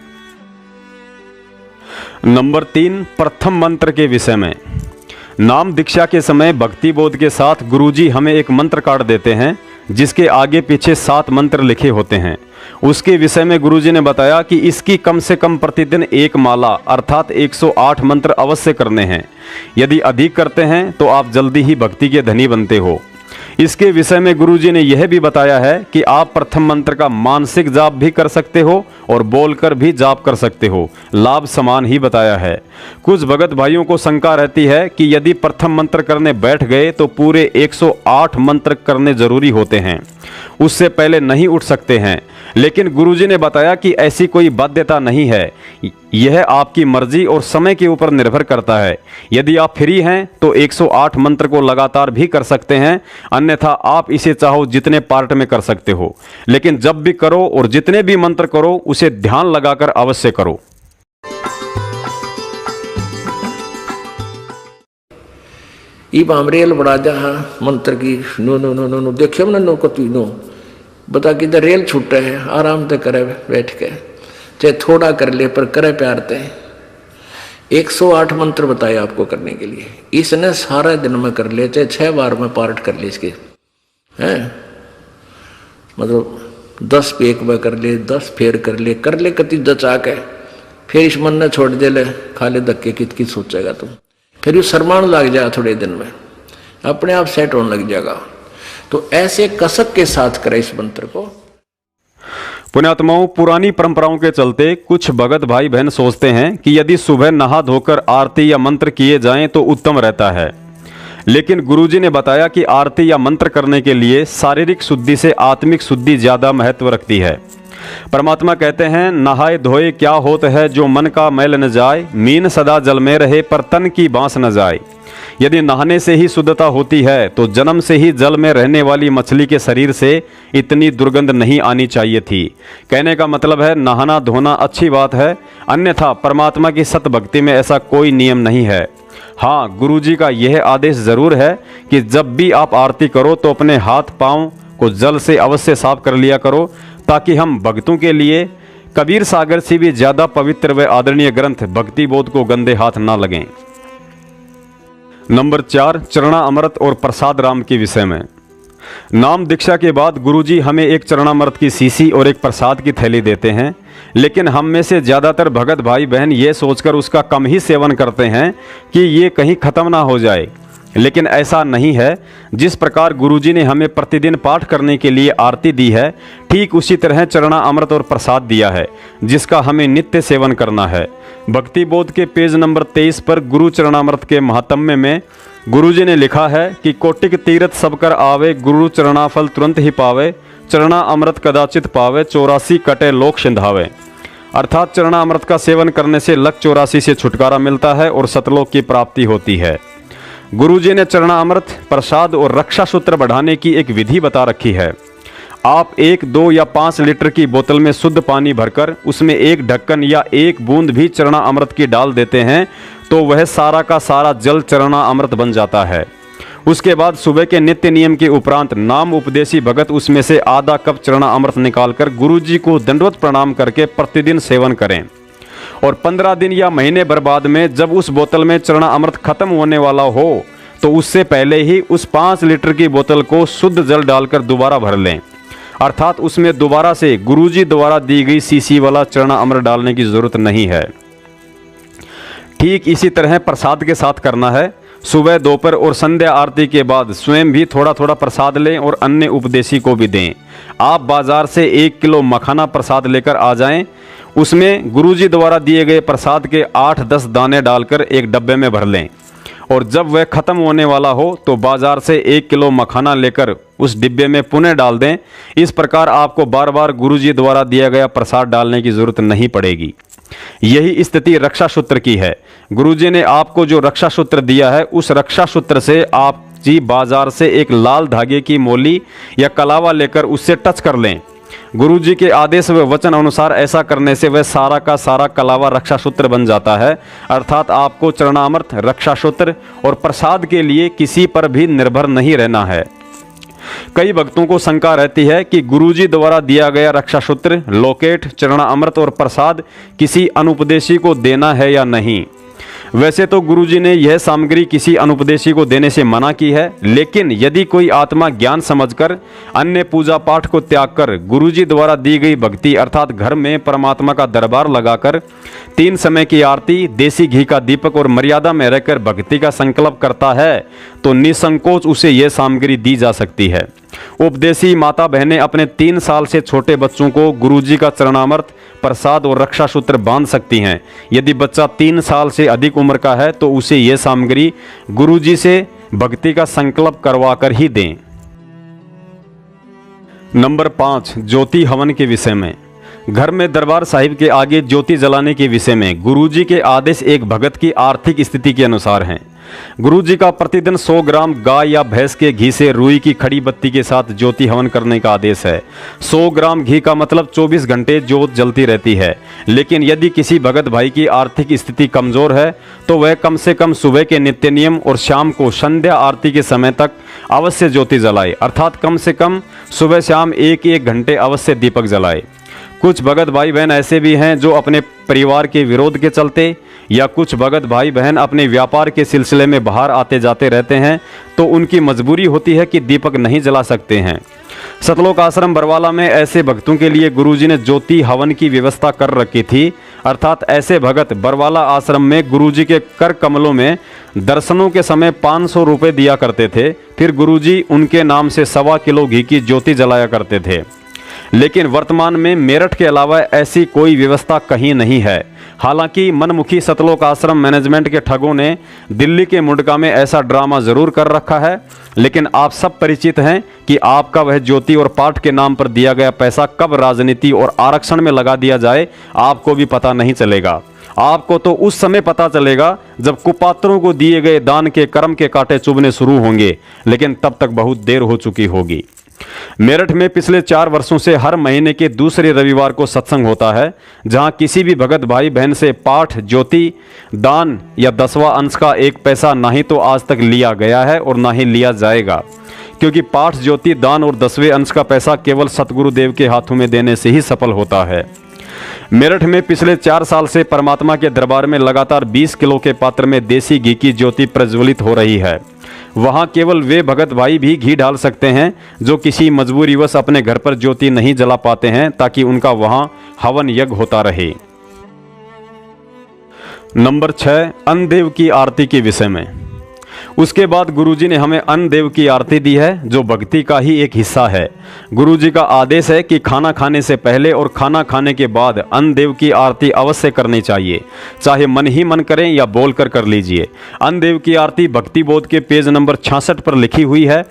S2: नंबर 3, प्रथम मंत्र के विषय में। नाम दीक्षा के समय भक्ति बोध के साथ गुरुजी हमें एक मंत्र कार्ड देते हैं जिसके आगे पीछे 7 मंत्र लिखे होते हैं। उसके विषय में गुरुजी ने बताया कि इसकी कम से कम प्रतिदिन एक माला अर्थात 108 मंत्र अवश्य करने हैं। यदि अधिक करते हैं तो आप जल्दी ही भक्ति के धनी बनते हो। इसके विषय में गुरुजी ने यह भी बताया है कि आप प्रथम मंत्र का मानसिक जाप भी कर सकते हो और बोलकर भी जाप कर सकते हो, लाभ समान ही बताया है। कुछ भगत भाइयों को शंका रहती है कि यदि प्रथम मंत्र करने बैठ गए तो पूरे 108 मंत्र करने जरूरी होते हैं, उससे पहले नहीं उठ सकते हैं, लेकिन गुरुजी ने बताया कि ऐसी कोई बाध्यता नहीं है, यह आपकी मर्जी और समय के ऊपर निर्भर करता है। यदि आप फ्री हैं तो 108 मंत्र को लगातार भी कर सकते हैं, अन्यथा आप इसे चाहो जितने पार्ट में कर सकते हो, लेकिन जब भी करो और जितने भी मंत्र करो उसे ध्यान लगाकर अवश्य करो।
S1: इब रेल बड़ा जहा मंत्र की नो नो नो नो नो देखियो ना नो को नो बता कि रेल छूटे है, आराम से करे बैठ के, चाहे थोड़ा कर ले पर करे प्यार ते। 108 मंत्र बताए आपको करने के लिए, इसने सारे दिन में कर ले, चाहे 6 बार में पार्ट कर ले इसके, हैं मतलब 10 पे एक बार कर ले, 10 फेर कर ले कति जचा के, फिर इस मन ने छोड़ दे ले, खा ले धक्के कित सोचेगा तुम, फिर ये शर्माने लग जाएगा, थोड़े दिन में अपने आप सेट होने लग जाएगा। तो ऐसे कसक के साथ करें इस मंत्र को।
S2: पुण्यात्माओं, पुरानी परंपराओं के चलते कुछ भगत भाई बहन सोचते हैं कि यदि सुबह नहा धोकर आरती या मंत्र किए जाएं तो उत्तम रहता है, लेकिन गुरुजी ने बताया कि आरती या मंत्र करने के लिए शारीरिक शुद्धि से आत्मिक शुद्धि ज्यादा महत्व रखती है। परमात्मा कहते हैं, नहाए धोए क्या होत है जो मन का मैल न जाए, मीन सदा जल में रहे पर तन की बांस न जाए। यदि नहाने से ही शुद्धता होती है तो जन्म से ही जल में रहने वाली मछली के शरीर से इतनी दुर्गंध नहीं आनी चाहिए थी। कहने का मतलब है नहाना धोना अच्छी बात है, अन्यथा परमात्मा की सत भक्ति में ऐसा कोई नियम नहीं है। हाँ, गुरुजी का यह आदेश जरूर है कि जब भी आप आरती करो तो अपने हाथ पांव को जल से अवश्य साफ कर लिया करो, ताकि हम भक्तों के लिए कबीर सागर से भी ज्यादा पवित्र व आदरणीय ग्रंथ भक्ति बोध को गंदे हाथ ना लगें। नंबर 4, चरणामृत और प्रसाद राम के विषय में। नाम दीक्षा के बाद गुरुजी हमें एक चरणामृत की शीशी और एक प्रसाद की थैली देते हैं, लेकिन हम में से ज़्यादातर भगत भाई बहन ये सोचकर उसका कम ही सेवन करते हैं कि ये कहीं ख़त्म ना हो जाए, लेकिन ऐसा नहीं है। जिस प्रकार गुरुजी ने हमें प्रतिदिन पाठ करने के लिए आरती दी है, ठीक उसी तरह चरणामृत और प्रसाद दिया है जिसका हमें नित्य सेवन करना है। भक्ति बोध के पेज नंबर 23 पर गुरु चरणामृत के महात्म्य में गुरुजी ने लिखा है कि कोटिक तीर्थ सब कर आवे, गुरु चरणाफल तुरंत ही पावे, चरणामृत कदाचित पावे, 84 कटे लोक सिंधावे। अर्थात चरणामृत का सेवन करने से लक 84 से छुटकारा मिलता है और सतलोक की प्राप्ति होती है। गुरुजी ने चरणामृत, प्रसाद और रक्षा सूत्र बढ़ाने की एक विधि बता रखी है। आप 1, 2 या 5 लीटर की बोतल में शुद्ध पानी भरकर उसमें एक ढक्कन या एक बूंद भी चरणामृत की डाल देते हैं तो वह सारा का सारा जल चरणामृत बन जाता है। उसके बाद सुबह के नित्य नियम के उपरांत नाम उपदेशी भगत उसमें से आधा कप चरणामृत निकालकर गुरुजी को दंडवत प्रणाम करके प्रतिदिन सेवन करें, और 15 दिन या महीने भर बाद में जब उस बोतल में चरणामृत खत्म होने वाला हो तो उससे पहले ही उस 5 लीटर की बोतल को शुद्ध जल डालकर दोबारा भर लें, अर्थात उसमें दोबारा से गुरुजी द्वारा दी गई शीशी वाला चरणामृत डालने की जरूरत नहीं है। ठीक इसी तरह प्रसाद के साथ करना है। सुबह, दोपहर और संध्या आरती के बाद स्वयं भी थोड़ा थोड़ा प्रसाद लें और अन्य उपदेशी को भी दें। आप बाजार से 1 किलो मखाना प्रसाद लेकर आ जाएं, उसमें गुरुजी द्वारा दिए गए प्रसाद के 8-10 दाने डालकर एक डब्बे में भर लें और जब वह ख़त्म होने वाला हो तो बाज़ार से 1 किलो मखाना लेकर उस डिब्बे में पुनः डाल दें। इस प्रकार आपको बार बार गुरुजी द्वारा दिया गया प्रसाद डालने की ज़रूरत नहीं पड़ेगी। यही स्थिति रक्षा सूत्र की है। गुरुजी ने आपको जो रक्षा सूत्र दिया है, उस रक्षा सूत्र से आप जी बाजार से एक लाल धागे की मोली या कलावा लेकर उससे टच कर लें। गुरुजी के आदेश व वचन अनुसार ऐसा करने से वह सारा का सारा कलावा रक्षा सूत्र बन जाता है। अर्थात आपको चरणामृत, रक्षा सूत्र और प्रसाद के लिए किसी पर भी निर्भर नहीं रहना है। कई भक्तों को शंका रहती है कि गुरुजी द्वारा दिया गया रक्षा सूत्र, लॉकेट, चरणामृत और प्रसाद किसी अनुपदेशी को देना है या नहीं। वैसे तो गुरुजी ने यह सामग्री किसी अनुपदेशी को देने से मना की है, लेकिन यदि कोई आत्मा ज्ञान समझकर अन्य पूजा पाठ को त्याग कर गुरुजी द्वारा दी गई भक्ति अर्थात घर में परमात्मा का दरबार लगाकर 3 समय की आरती, देसी घी का दीपक और मर्यादा में रहकर भक्ति का संकल्प करता है तो निसंकोच उसे यह सामग्री दी जा सकती है। उपदेशी माता बहनें अपने 3 साल से छोटे बच्चों को गुरुजी का चरणामृत, प्रसाद और रक्षा सूत्र बांध सकती हैं। यदि बच्चा 3 साल से अधिक उम्र का है तो उसे यह सामग्री गुरुजी से भक्ति का संकल्प करवाकर ही दें। नंबर 5, ज्योति हवन के विषय में। घर में दरबार साहिब के आगे ज्योति जलाने के विषय में गुरुजी के आदेश एक भगत की आर्थिक स्थिति के अनुसार हैं। गुरुजी का प्रतिदिन 100 ग्राम गाय या भैंस के घी से रुई की खड़ी बत्ती के साथ ज्योति हवन करने का आदेश है। 100 ग्राम घी का मतलब 24 घंटे ज्योत जलती रहती है। लेकिन यदि किसी भगत भाई की आर्थिक स्थिति कमजोर है तो वह कम से कम सुबह के नित्य नियम और शाम को संध्या आरती के समय तक अवश्य ज्योति जलाए। अर्थात कम से कम सुबह शाम 1-1 घंटे अवश्य दीपक जलाए। कुछ भगत भाई बहन ऐसे भी हैं जो अपने परिवार के विरोध के चलते या कुछ भगत भाई बहन अपने व्यापार के सिलसिले में बाहर आते जाते रहते हैं तो उनकी मजबूरी होती है कि दीपक नहीं जला सकते हैं। सतलोक आश्रम बरवाला में ऐसे भक्तों के लिए गुरुजी ने ज्योति हवन की व्यवस्था कर रखी थी। अर्थात ऐसे भगत बरवाला आश्रम में गुरुजी के कर कमलों में दर्शनों के समय 500 रुपये दिया करते थे। फिर गुरुजी उनके नाम से 1.25 किलो घी की ज्योति जलाया करते थे। लेकिन वर्तमान में मेरठ के अलावा ऐसी कोई व्यवस्था कहीं नहीं है। हालांकि मनमुखी सतलोक आश्रम मैनेजमेंट के ठगों ने दिल्ली के मुंडका में ऐसा ड्रामा जरूर कर रखा है, लेकिन आप सब परिचित हैं कि आपका वह ज्योति और पाठ के नाम पर दिया गया पैसा कब राजनीति और आरक्षण में लगा दिया जाए आपको भी पता नहीं चलेगा। आपको तो उस समय पता चलेगा जब कुपात्रों को दिए गए दान के कर्म के कांटे चुभने शुरू होंगे, लेकिन तब तक बहुत देर हो चुकी होगी। मेरठ में पिछले 4 वर्षों से हर महीने के दूसरे रविवार को सत्संग होता है, जहां किसी भी भगत भाई बहन से पाठ, ज्योति, दान या 10वां अंश का 1 पैसा ना ही तो आज तक लिया गया है और ना ही लिया जाएगा, क्योंकि पाठ, ज्योति, दान और 10वें अंश का पैसा केवल सतगुरुदेव के हाथों में देने से ही सफल होता है। मेरठ में पिछले 4 साल से परमात्मा के दरबार में लगातार 20 किलो के पात्र में देसी घी की ज्योति प्रज्वलित हो रही है। वहां केवल वे भगत भाई भी घी डाल सकते हैं जो किसी मजबूरीवश अपने घर पर ज्योति नहीं जला पाते हैं, ताकि उनका वहां हवन यज्ञ होता रहे। नंबर 6, अन्नदेव की आरती के विषय में। उसके बाद गुरुजी ने हमें अन्नदेव की आरती दी है, जो भक्ति का ही एक हिस्सा है। गुरुजी का आदेश है कि खाना खाने से पहले और खाना खाने के बाद अन्नदेव की आरती अवश्य करनी चाहिए, चाहे मन ही मन करें या बोलकर कर लीजिए। अन्नदेव की आरती भक्ति बोध के पेज नंबर 66 पर लिखी हुई है।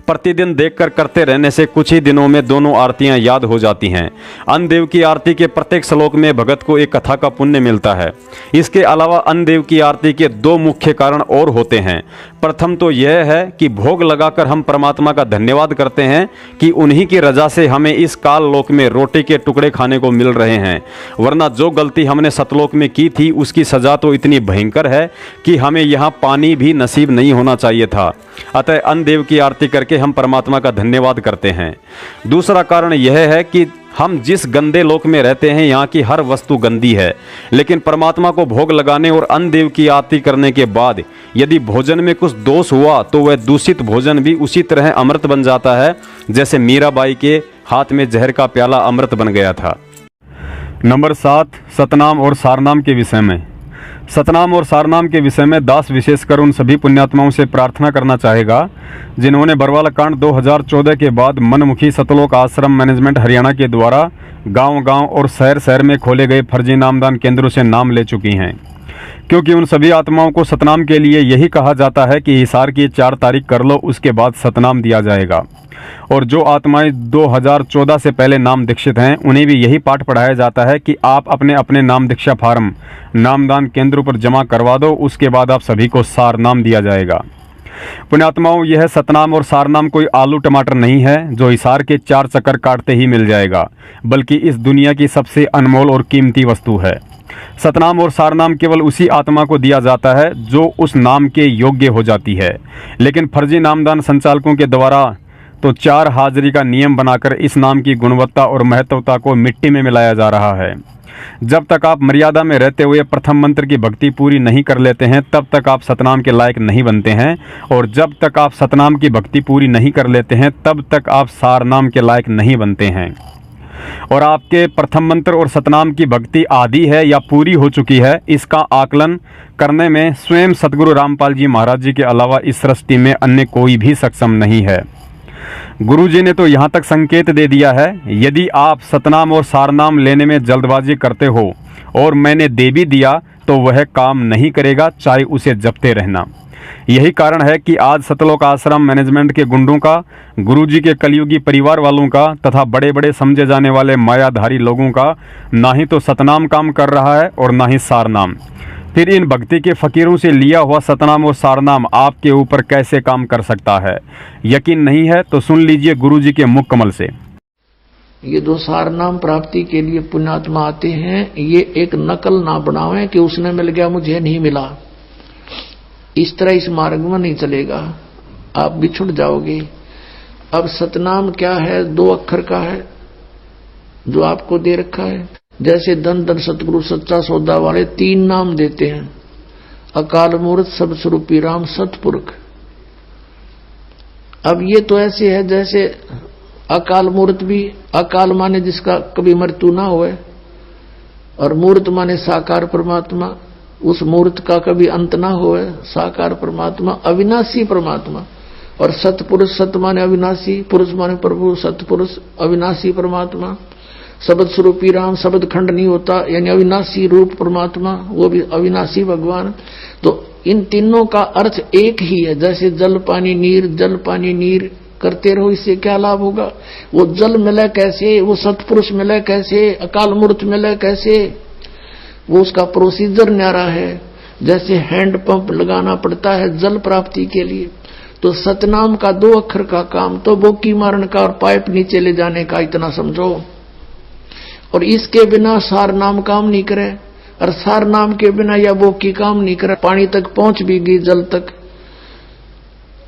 S2: प्रतिदिन देखकर करते रहने से कुछ ही दिनों में दोनों आरतियां याद हो जाती हैं। अन्नदेव की आरती के प्रत्येक श्लोक में भगत को एक कथा का पुण्य मिलता है। इसके अलावा अन्नदेव की आरती के 2 मुख्य कारण और होते हैं। प्रथम तो यह है कि भोग लगाकर हम परमात्मा का धन्यवाद करते हैं कि उन्हीं की रजा से हमें इस काल लोक में रोटी के टुकड़े खाने को मिल रहे हैं, वरना जो गलती हमने सतलोक में की थी उसकी सजा तो इतनी भयंकर है कि हमें यहाँ पानी भी नसीब नहीं होना चाहिए था। अतः अन्नदेव की आरती करके हम परमात्मा का धन्यवाद करते हैं। दूसरा कारण यह है कि हम जिस गंदे लोक में रहते हैं यहाँ की हर वस्तु गंदी है, लेकिन परमात्मा को भोग लगाने और अन्नदेव की आरती करने के बाद यदि भोजन में कुछ दोष हुआ तो वह दूषित भोजन भी उसी तरह अमृत बन जाता है जैसे मीराबाई के हाथ में जहर का प्याला अमृत बन गया था। नंबर 7, सतनाम और सारनाम के विषय में। सतनाम और सारनाम के विषय में दास विशेषकर उन सभी पुण्यात्माओं से प्रार्थना करना चाहेगा जिन्होंने बरवाला कांड 2014 के बाद मनमुखी सतलोक आश्रम मैनेजमेंट हरियाणा के द्वारा गांव-गांव और शहर-शहर में खोले गए फर्जी नामदान केंद्रों से नाम ले चुकी हैं। क्योंकि उन सभी आत्माओं को सतनाम के लिए यही कहा जाता है कि हिसार की 4 तारीख कर लो, उसके बाद सतनाम दिया जाएगा। और जो आत्माएं 2014 से पहले नाम दीक्षित हैं, उन्हें भी यही पाठ पढ़ाया जाता है कि आप अपने अपने नाम दीक्षा फार्म नामदान केंद्रों पर जमा करवा दो, उसके बाद आप सभी को सार नाम दिया जाएगा। पुण्यात्माओं, यह सतनाम और सारनाम कोई आलू टमाटर नहीं है जो हिसार के 4 चक्कर काटते ही मिल जाएगा, बल्कि इस दुनिया की सबसे अनमोल और कीमती वस्तु है। सतनाम और सारनाम केवल उसी आत्मा को दिया जाता है जो उस नाम के योग्य हो जाती है, लेकिन फर्जी नामदान संचालकों के द्वारा तो 4 हाजिरी का नियम बनाकर इस नाम की गुणवत्ता और महत्वता को मिट्टी में मिलाया जा रहा है। जब तक आप मर्यादा में रहते हुए प्रथम मंत्र की भक्ति पूरी नहीं कर लेते हैं, तब तक आप सतनाम के लायक नहीं बनते हैं, और जब तक आप सतनाम की भक्ति पूरी नहीं कर लेते हैं, तब तक आप सारनाम के लायक नहीं बनते हैं। और आपके प्रथम मंत्र और सतनाम की भक्ति आदि है या पूरी हो चुकी है, इसका आकलन करने में स्वयं सतगुरु रामपाल जी महाराज जी के अलावा इस सृष्टि में अन्य कोई भी सक्षम नहीं है। गुरु जी ने तो यहाँ तक संकेत दे दिया है, यदि आप सतनाम और सारनाम लेने में जल्दबाजी करते हो और मैंने दे भी दिया तो वह काम नहीं करेगा, चाहे उसे जपते रहना। यही कारण है कि आज सतलोक आश्रम मैनेजमेंट के गुंडों का, गुरु जी के कलयुगी परिवार वालों का तथा बड़े बड़े समझे जाने वाले मायाधारी लोगों का ना ही तो सतनाम काम कर रहा है और ना ही सारनाम। फिर इन भक्ति के फकीरों से लिया हुआ सतनाम और सारनाम आपके ऊपर कैसे काम कर सकता है? यकीन नहीं है तो सुन लीजिए गुरु जी के मुख कमल से।
S1: ये जो सारनाम प्राप्ति के लिए पुण्यात्मा आते हैं, ये एक नकल ना बनावें कि उसने मिल गया मुझे नहीं मिला। इस तरह इस मार्ग में नहीं चलेगा, आप बिछुड़ जाओगे। अब सतनाम क्या है? 2 अक्षर का है जो आपको दे रखा है। जैसे धन धन सतगुरु सच्चा सौदा वाले 3 नाम देते हैं, अकाल मूर्त, सब स्वरूपी राम, सतपुरुष। अब ये तो ऐसे है जैसे अकाल मूर्त भी, अकाल माने जिसका कभी मृत्यु ना होए, और मूर्त माने साकार परमात्मा, उस मूर्त का कभी अंत ना होए, साकार परमात्मा, अविनाशी परमात्मा। और सतपुरुष, सत माने अविनाशी, पुरुष माने प्रभु, सतपुरुष अविनाशी परमात्मा। शब्द स्वरूपी राम, शब्द खंड नहीं होता, यानी अविनाशी रूप परमात्मा, वो भी अविनाशी भगवान। तो इन तीनों का अर्थ एक ही है। जैसे जल पानी नीर, जल पानी नीर करते रहो, इससे क्या लाभ होगा? वो जल मिले कैसे, वो सतपुरुष मिले कैसे, अकाल मूर्त मिले कैसे? वो उसका प्रोसीजर न्यारा है। जैसे हैंड पंप लगाना पड़ता है जल प्राप्ति के लिए, तो सतनाम का 2 अक्षर का काम तो बोकी मारने का और पाइप नीचे ले जाने का, इतना समझो। और इसके बिना सार नाम काम नहीं करे, और सार नाम के बिना या बोकी काम नहीं करे। पानी तक पहुंच भी गई, जल तक।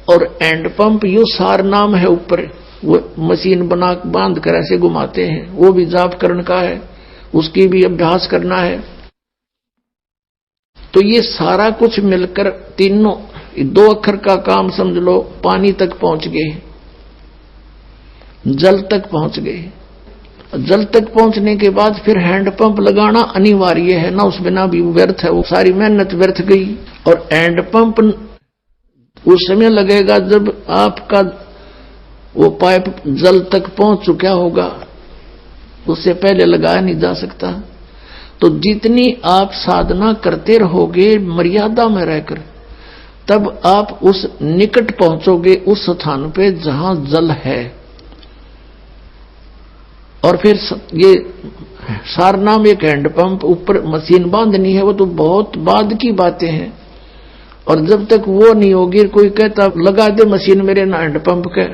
S1: और एंड पंप यू सार नाम है ऊपर, वो मशीन बना बांध कर ऐसे घुमाते हैं, वो भी जाप करने का है, उसकी भी अभ्यास करना है। तो ये सारा कुछ मिलकर तीनों 2 अक्षर का काम समझ लो। पानी तक पहुंच गए, जल तक पहुंच गए। जल तक पहुंचने के बाद फिर हैंड पंप लगाना अनिवार्य है ना, उस बिना भी व्यर्थ है, वो सारी मेहनत व्यर्थ गई। और हैंड पंप उस समय लगेगा जब आपका वो पाइप जल तक पहुंच चुका होगा, उससे पहले लगाया नहीं जा सकता। तो जितनी आप साधना करते रहोगे मर्यादा में रहकर, तब आप उस निकट पहुंचोगे, उस स्थान पे जहां जल है। और फिर ये सारनाम एक हैंड पंप, ऊपर मशीन बांधनी है, वो तो बहुत बाद की बातें हैं। और जब तक वो नहीं होगी, कोई कहता लगा दे मशीन मेरे ना हैंड पंप के,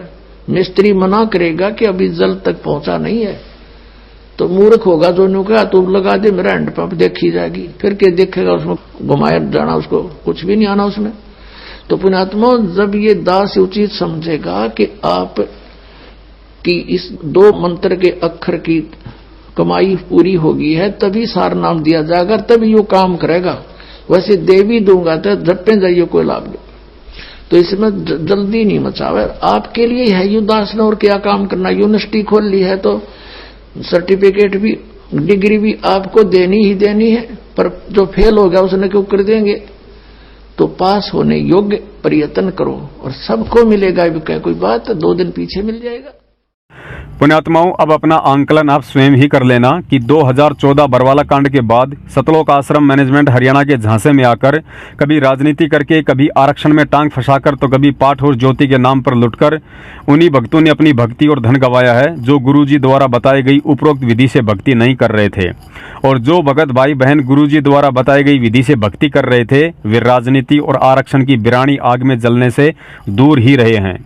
S1: मिस्त्री मना करेगा कि अभी जल तक पहुंचा नहीं है, तो मूर्ख होगा जो नु कहा तो लगा दे मेरा हैंड पंप, देखी जाएगी। फिर क्या देखेगा? उसमें घुमाया जाना, उसको कुछ भी नहीं आना उसमें। तो पुण्यात्मा, जब ये दास उचित समझेगा कि आप कि इस 2 मंत्र के अक्षर की कमाई पूरी होगी है, तभी सार नाम दिया जाएगा, तभी वो काम करेगा। वैसे दे भी दूंगा तो झप्पे जाइए, कोई लाभ नहीं। तो इसमें जल्दी नहीं मचावे। आपके लिए है यू दास ने और क्या काम करना। यूनिवर्सिटी खोल ली है तो सर्टिफिकेट भी, डिग्री भी आपको देनी ही देनी है, पर जो फेल हो गया उसने क्यों कर देंगे? तो पास होने योग्य प्रयत्न करो और सबको मिलेगा। भी क्या कोई बात, 2 दिन पीछे मिल जाएगा।
S2: पुण्यात्माओं, अब अपना आंकलन आप स्वयं ही कर लेना कि 2014 बरवाला कांड के बाद सतलोक आश्रम मैनेजमेंट हरियाणा के झांसे में आकर कभी राजनीति करके, कभी आरक्षण में टांग फंसाकर, तो कभी पाठ और ज्योति के नाम पर लुटकर उन्हीं भक्तों ने अपनी भक्ति और धन गंवाया है जो गुरुजी द्वारा बताई गई उपरोक्त विधि से भक्ति नहीं कर रहे थे। और जो भगत भाई बहन गुरुजी द्वारा बताई गई विधि से भक्ति कर रहे थे वे राजनीति और आरक्षण की बिरानी आग में जलने से दूर ही रहे हैं।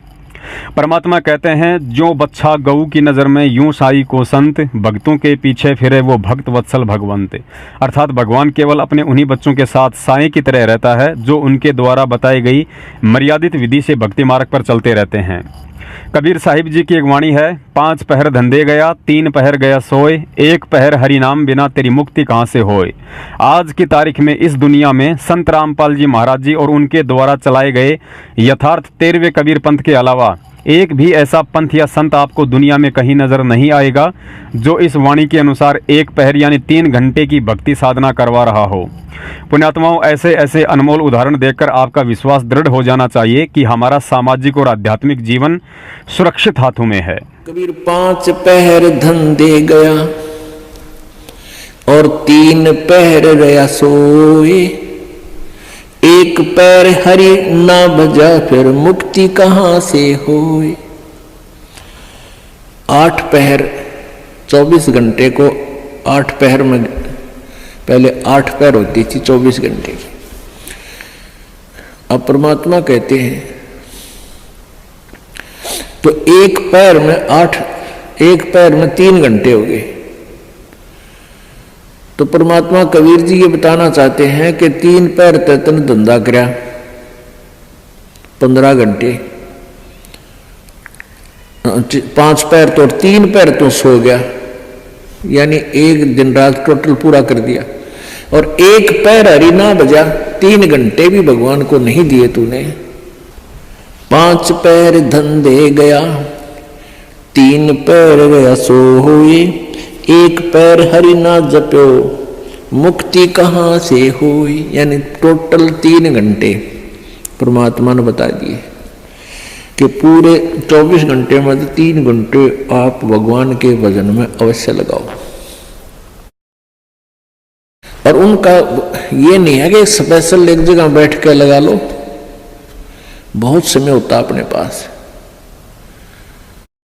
S2: परमात्मा कहते हैं, जो बच्चा गऊ की नज़र में यूं साई को संत, भक्तों के पीछे फिरे वो भक्त वत्सल भगवंत। अर्थात भगवान केवल अपने उन्हीं बच्चों के साथ साई की तरह रहता है जो उनके द्वारा बताई गई मर्यादित विधि से भक्ति मार्ग पर चलते रहते हैं। कबीर साहिब जी की एक वाणी है, 5 पहर धंधे गया, 3 पहर गया सोए, 1 पहर हरि नाम बिना तेरी मुक्ति कहाँ से होए। आज की तारीख में इस दुनिया में संत रामपाल जी महाराज जी और उनके द्वारा चलाए गए यथार्थ 13वें कबीर पंथ के अलावा एक भी ऐसा पंथ या संत आपको दुनिया में कहीं नजर नहीं आएगा जो इस वाणी के अनुसार 1 पहर यानी 3 घंटे की भक्ति साधना करवा रहा हो। पुण्यात्माओं, ऐसे ऐसे अनमोल उदाहरण देखकर आपका विश्वास दृढ़ हो जाना चाहिए कि हमारा सामाजिक और आध्यात्मिक जीवन सुरक्षित हाथों में है।
S1: कबीर 5 पहर धंधे गया और 3 पहर रया सोए, 1 पैर हरि ना भजा फिर मुक्ति कहाँ से होए। 8 पहर 24 घंटे को 8 पहर में, पहले 8 पहर होती थी 24 घंटे की। अब परमात्मा कहते हैं तो 1 पैर में 8, 1 पैर में 3 घंटे हो गए। तो परमात्मा कबीर जी ये बताना चाहते हैं कि 3 पैर तन धंधा करया 15 घंटे, 5 पैर तो 3 पैर तो सो गया, यानी 1 दिन रात टोटल पूरा कर दिया। और 1 पैर हरि ना बजा, 3 घंटे भी भगवान को नहीं दिए तूने। 5 पैर धंधे गया, 3 पैर गया सो हुए, 1 पैर हरि ना जप्यो मुक्ति कहाँ से हुई। यानी टोटल 3 घंटे परमात्मा ने बता दिए कि पूरे 24 घंटे में 3 घंटे आप भगवान के भजन में अवश्य लगाओ। और उनका ये नहीं है कि स्पेशल एक जगह बैठ के लगा लो, बहुत समय होता अपने पास।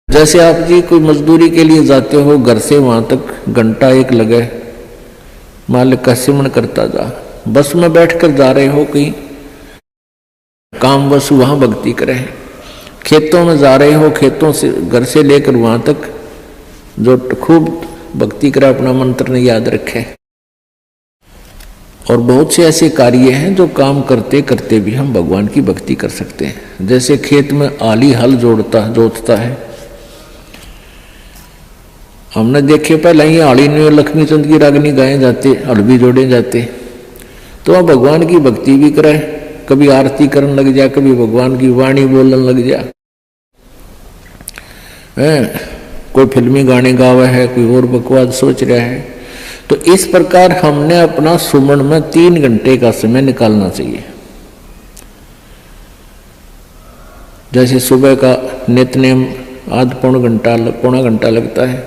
S1: जैसे आप जी कोई मजदूरी के लिए जाते हो, घर से वहां तक घंटा 1 लगे, मालिक का सिमरण करता जा, बस में बैठकर जा रहे हो कहीं काम, बस वहां भक्ति करें। खेतों में जा रहे हो, खेतों से घर से लेकर वहां तक जो खूब भक्ति करे, अपना मंत्र ने याद रखे। और बहुत से ऐसे कार्य हैं जो काम करते करते भी हम भगवान की भक्ति कर सकते हैं। जैसे खेत में आली हल जोतता है, हमने देखे पहले ही आली में लक्ष्मी चंद की रागनी गाए जाते, हल भी जोड़े जाते। तो वह भगवान की भक्ति भी करे, कभी आरती करने लग जा, कभी भगवान की वाणी बोलने लग जा, कोई फिल्मी गाने गावा है, कोई और बकवास सोच रहा है। तो इस प्रकार हमने अपना सुमन में 3 घंटे का समय निकालना चाहिए। जैसे सुबह का नित्यनेम पौना घंटा लगता है,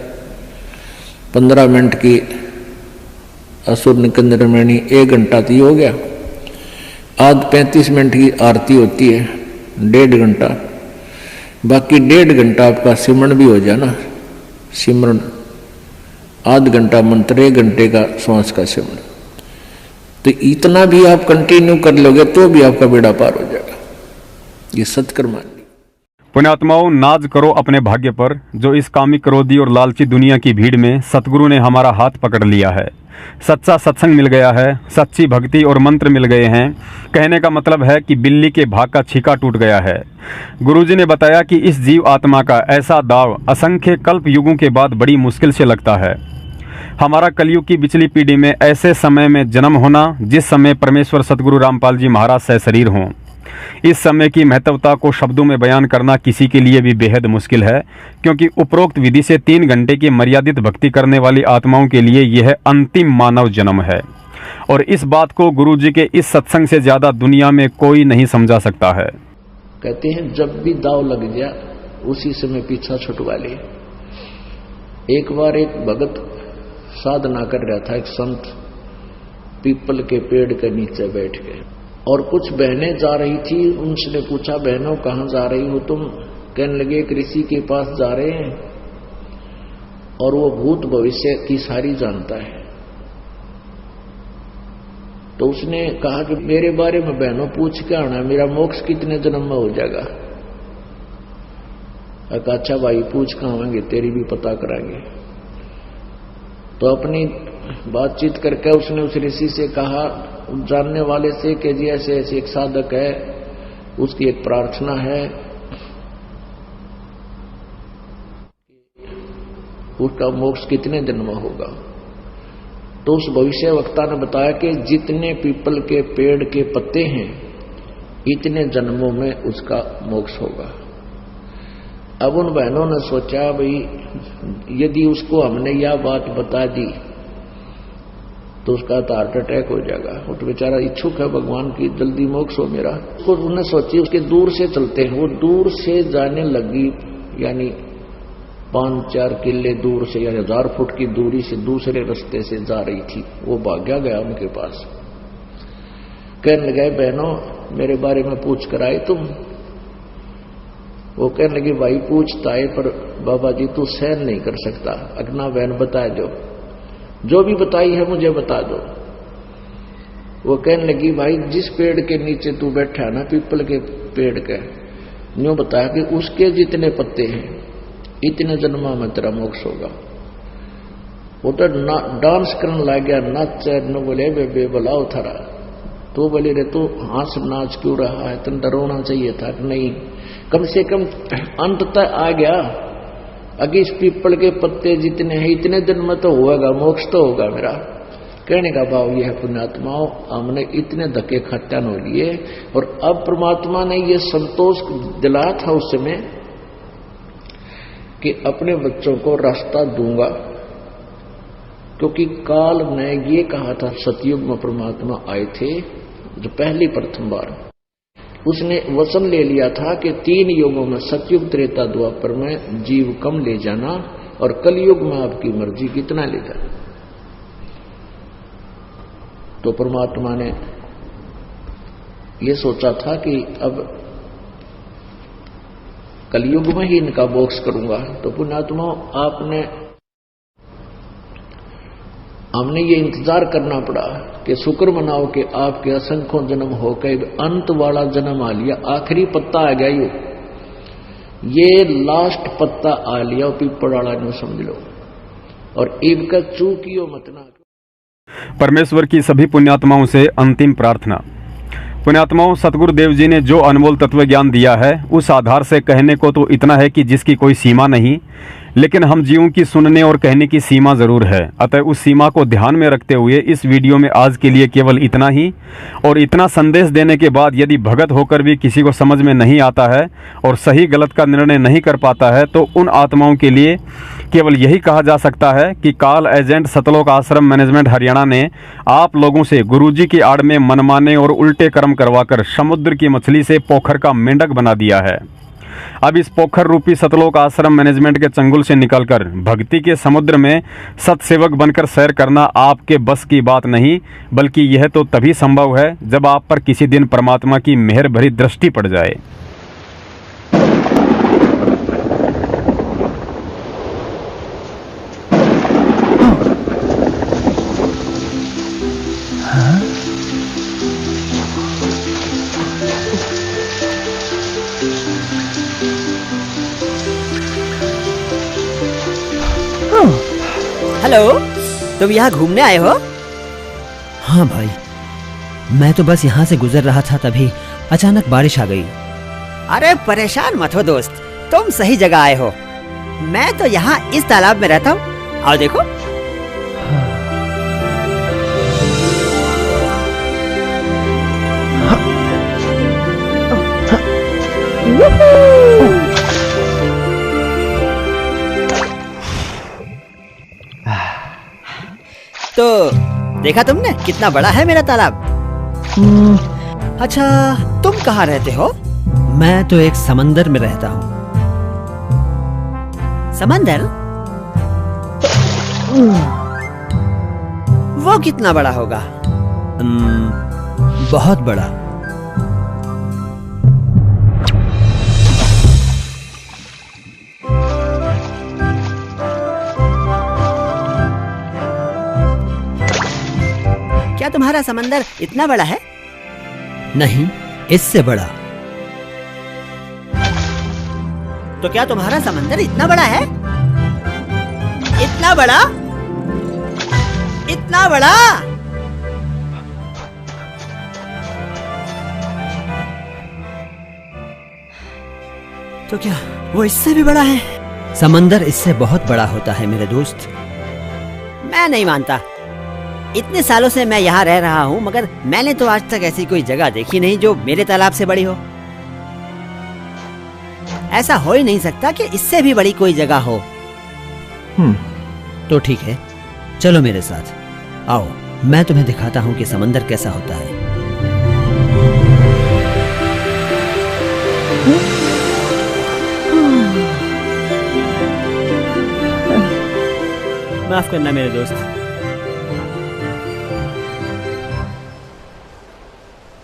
S1: 15 मिनट की असुर निकंदन मणि, 1 घंटा तो हो गया। आध 35 मिनट की आरती होती है, 1.5 घंटा, बाकी 1.5 घंटा आपका सिमरण भी हो जाना। सिमरण आध घंटा मंत्र, 1 घंटे का श्वास का सिमरण। तो इतना भी आप कंटिन्यू कर लोगे तो भी आपका बेड़ा पार हो जाएगा। ये सत्कर्म मान ली।
S2: पुण्यात्माओं, नाज करो अपने भाग्य पर जो इस कामिक, क्रोधी और लालची दुनिया की भीड़ में सतगुरु ने हमारा हाथ पकड़ लिया है। सच्चा सत्संग मिल गया है, सच्ची भक्ति और मंत्र मिल गए हैं। कहने का मतलब है कि बिल्ली के भाग का छीका टूट गया है। गुरुजी ने बताया कि इस जीव आत्मा का ऐसा दाव असंख्य कल्प युगों के बाद बड़ी मुश्किल से लगता है। हमारा कलयुग की पिछली पीढ़ी में ऐसे समय में जन्म होना जिस समय परमेश्वर सतगुरु रामपाल जी महाराज सशरीर हों। इस समय की महत्वता को शब्दों में बयान करना किसी के लिए भी बेहद मुश्किल है, क्योंकि उपरोक्त विधि से 3 घंटे की मर्यादित भक्ति करने वाली आत्माओं के लिए यह अंतिम मानव जन्म है। और इस बात को गुरुजी के इस सत्संग से ज्यादा दुनिया में कोई नहीं समझा सकता है।
S1: कहते हैं जब भी दाव लग जा उसी समय पीछा छुटवा ले। एक बार एक भगत साधना कर रहा था, एक संत पीपल के पेड़ के नीचे बैठ के, और कुछ बहनें जा रही थी। उनसे पूछा, बहनों कहाँ जा रही हो तुम? कहने लगे, एक ऋषि के पास जा रहे हैं और वो भूत भविष्य की सारी जानता है। तो उसने कहा कि मेरे बारे में बहनों पूछ के आना, मेरा मोक्ष कितने जन्म में हो जाएगा? अच्छा भाई पूछ के आवेंगे, तेरी भी पता कराएंगे। तो अपनी बातचीत करके उसने उस ऋषि से कहा, जानने वाले से, कि जी ऐसे ऐसे एक साधक है, उसकी एक प्रार्थना है, उसका मोक्ष कितने दिन में होगा? तो उस भविष्य वक्ता ने बताया कि जितने पीपल के पेड़ के पत्ते हैं इतने जन्मों में उसका मोक्ष होगा। अब उन बहनों ने सोचा, भाई यदि उसको हमने यह बात बता दी तो उसका तो हार्ट अटैक हो जाएगा। वो तो बेचारा इच्छुक है भगवान की जल्दी मोक्ष हो मेरा। तो उन्होंने सोची उसके दूर से चलते हैं। वो दूर से जाने लगी, यानी 5-4 किले दूर से, यानी 1000 फुट की दूरी से दूसरे रास्ते से जा रही थी। वो भाग्या गया उनके पास, कहने लगे, बहनों मेरे बारे में पूछ कर आए तुम? वो कहने लगी, भाई पूछता है पर बाबा जी तू सहन नहीं कर सकता, अगना बहन बता दो, जो भी बताई है मुझे बता दो। वो कहने लगी, भाई जिस पेड़ के नीचे तू बैठा है ना, पीपल के पेड़ के, यूं बताया कि उसके जितने पत्ते हैं इतने जन्मा में तेरा मोक्ष होगा। वो तो डांस करने लग गया, नाच न बोले बे बुलाओ थारा। तो बोले, रे तू हंस नाच क्यों रहा है, तुम डरोना चाहिए था कि नहीं, कम से कम अंत तक आ गया। अगर इस पीपल के पत्ते जितने हैं इतने दिन में तो होगा, मोक्ष तो होगा मेरा। कहने का भाव यह है, पुण्यात्माओं हमने इतने धक्के खट्टन हो लिए और अब परमात्मा ने यह संतोष दिलाया था उस समय कि अपने बच्चों को रास्ता दूंगा, क्योंकि काल ने ये कहा था, सतयुग में परमात्मा आए थे जो पहली प्रथम बार, उसने वचन ले लिया था कि 3 युगों में, सतयुग त्रेता द्वापर में जीव कम ले जाना और कलयुग में आपकी मर्जी कितना ले जाना। तो परमात्मा ने यह सोचा था कि अब कलयुग में ही इनका मोक्ष करूंगा। तो पुण्यात्मा हमने ये इंतजार करना पड़ा कि शुक्र मनाओ कि आपके असंख्यों जन्म होकर अंत वाला जन्म आ लिया, आखिरी पत्ता आ गया, ये लास्ट पत्ता आ लिया पीपल वाला ने, समझ लो। और इनका चूकियो मत ना।
S2: परमेश्वर की सभी पुण्यात्माओं से अंतिम प्रार्थना। पुण्यात्माओं, सतगुरु देव जी ने जो अनमोल तत्व ज्ञान दिया है उस आधार से कहने को तो इतना है कि जिसकी कोई सीमा नहीं, लेकिन हम जीवों की सुनने और कहने की सीमा जरूर है। अतः उस सीमा को ध्यान में रखते हुए इस वीडियो में आज के लिए केवल इतना ही। और इतना संदेश देने के बाद यदि भगत होकर भी किसी को समझ में नहीं आता है और सही गलत का निर्णय नहीं कर पाता है, तो उन आत्माओं के लिए केवल यही कहा जा सकता है कि काल एजेंट सतलोक आश्रम मैनेजमेंट हरियाणा ने आप लोगों से गुरुजी की आड़ में मनमाने और उल्टे कर्म करवाकर समुद्र की मछली से पोखर का मेंढक बना दिया है। अब इस पोखर रूपी सतलोक आश्रम मैनेजमेंट के चंगुल से निकलकर भक्ति के समुद्र में सत्सेवक बनकर सैर करना आपके बस की बात नहीं, बल्कि यह तो तभी संभव है जब आप पर किसी दिन परमात्मा की मेहर भरी दृष्टि पड़ जाए।
S3: हेलो, तुम यहाँ घूमने आए हो?
S4: हाँ भाई, मैं तो बस यहाँ से गुजर रहा था, तभी अचानक बारिश आ गई।
S3: अरे परेशान मत हो दोस्त, तुम सही जगह आए हो। मैं तो यहाँ इस तालाब में रहता हूँ, आओ देखो। तो देखा तुमने कितना बड़ा है मेरा तालाब? अच्छा, तुम कहाँ रहते हो?
S4: मैं तो एक समंदर में रहता हूँ।
S3: समंदर? वो कितना बड़ा होगा?
S4: बहुत बड़ा।
S3: क्या तुम्हारा समंदर इतना बड़ा है?
S4: नहीं, इससे बड़ा।
S3: तो क्या तुम्हारा समंदर इतना बड़ा है? इतना बड़ा? इतना बड़ा? तो क्या वो इससे भी बड़ा है?
S4: समंदर इससे बहुत बड़ा होता है मेरे दोस्त।
S3: मैं नहीं मानता। इतने सालों से मैं यहाँ रह रहा हूँ, मगर मैंने तो आज तक ऐसी कोई जगह देखी नहीं जो मेरे तालाब से बड़ी हो। ऐसा हो ही नहीं सकता कि इससे भी बड़ी कोई जगह हो।
S4: तो ठीक है, चलो मेरे साथ। आओ, मैं तुम्हें दिखाता हूँ कि समंदर कैसा होता है।
S3: माफ करना मेरे दोस्त।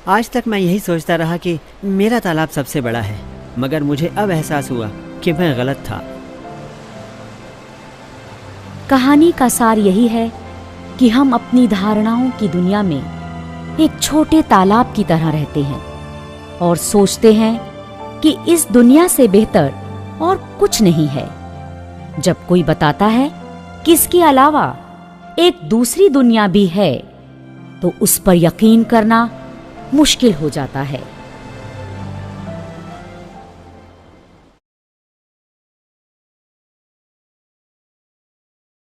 S3: आज तक मैं यही सोचता रहा कि मेरा तालाब सबसे बड़ा है, मगर मुझे अब एहसास हुआ कि मैं गलत था।
S5: कहानी का सार यही है कि हम अपनी धारणाओं की दुनिया में एक छोटे तालाब की तरह रहते हैं और सोचते हैं कि इस दुनिया से बेहतर और कुछ नहीं है। जब कोई बताता है कि इसके अलावा एक दूसरी दुनिया भी है, तो उस पर यकीन करना मुश्किल हो जाता है।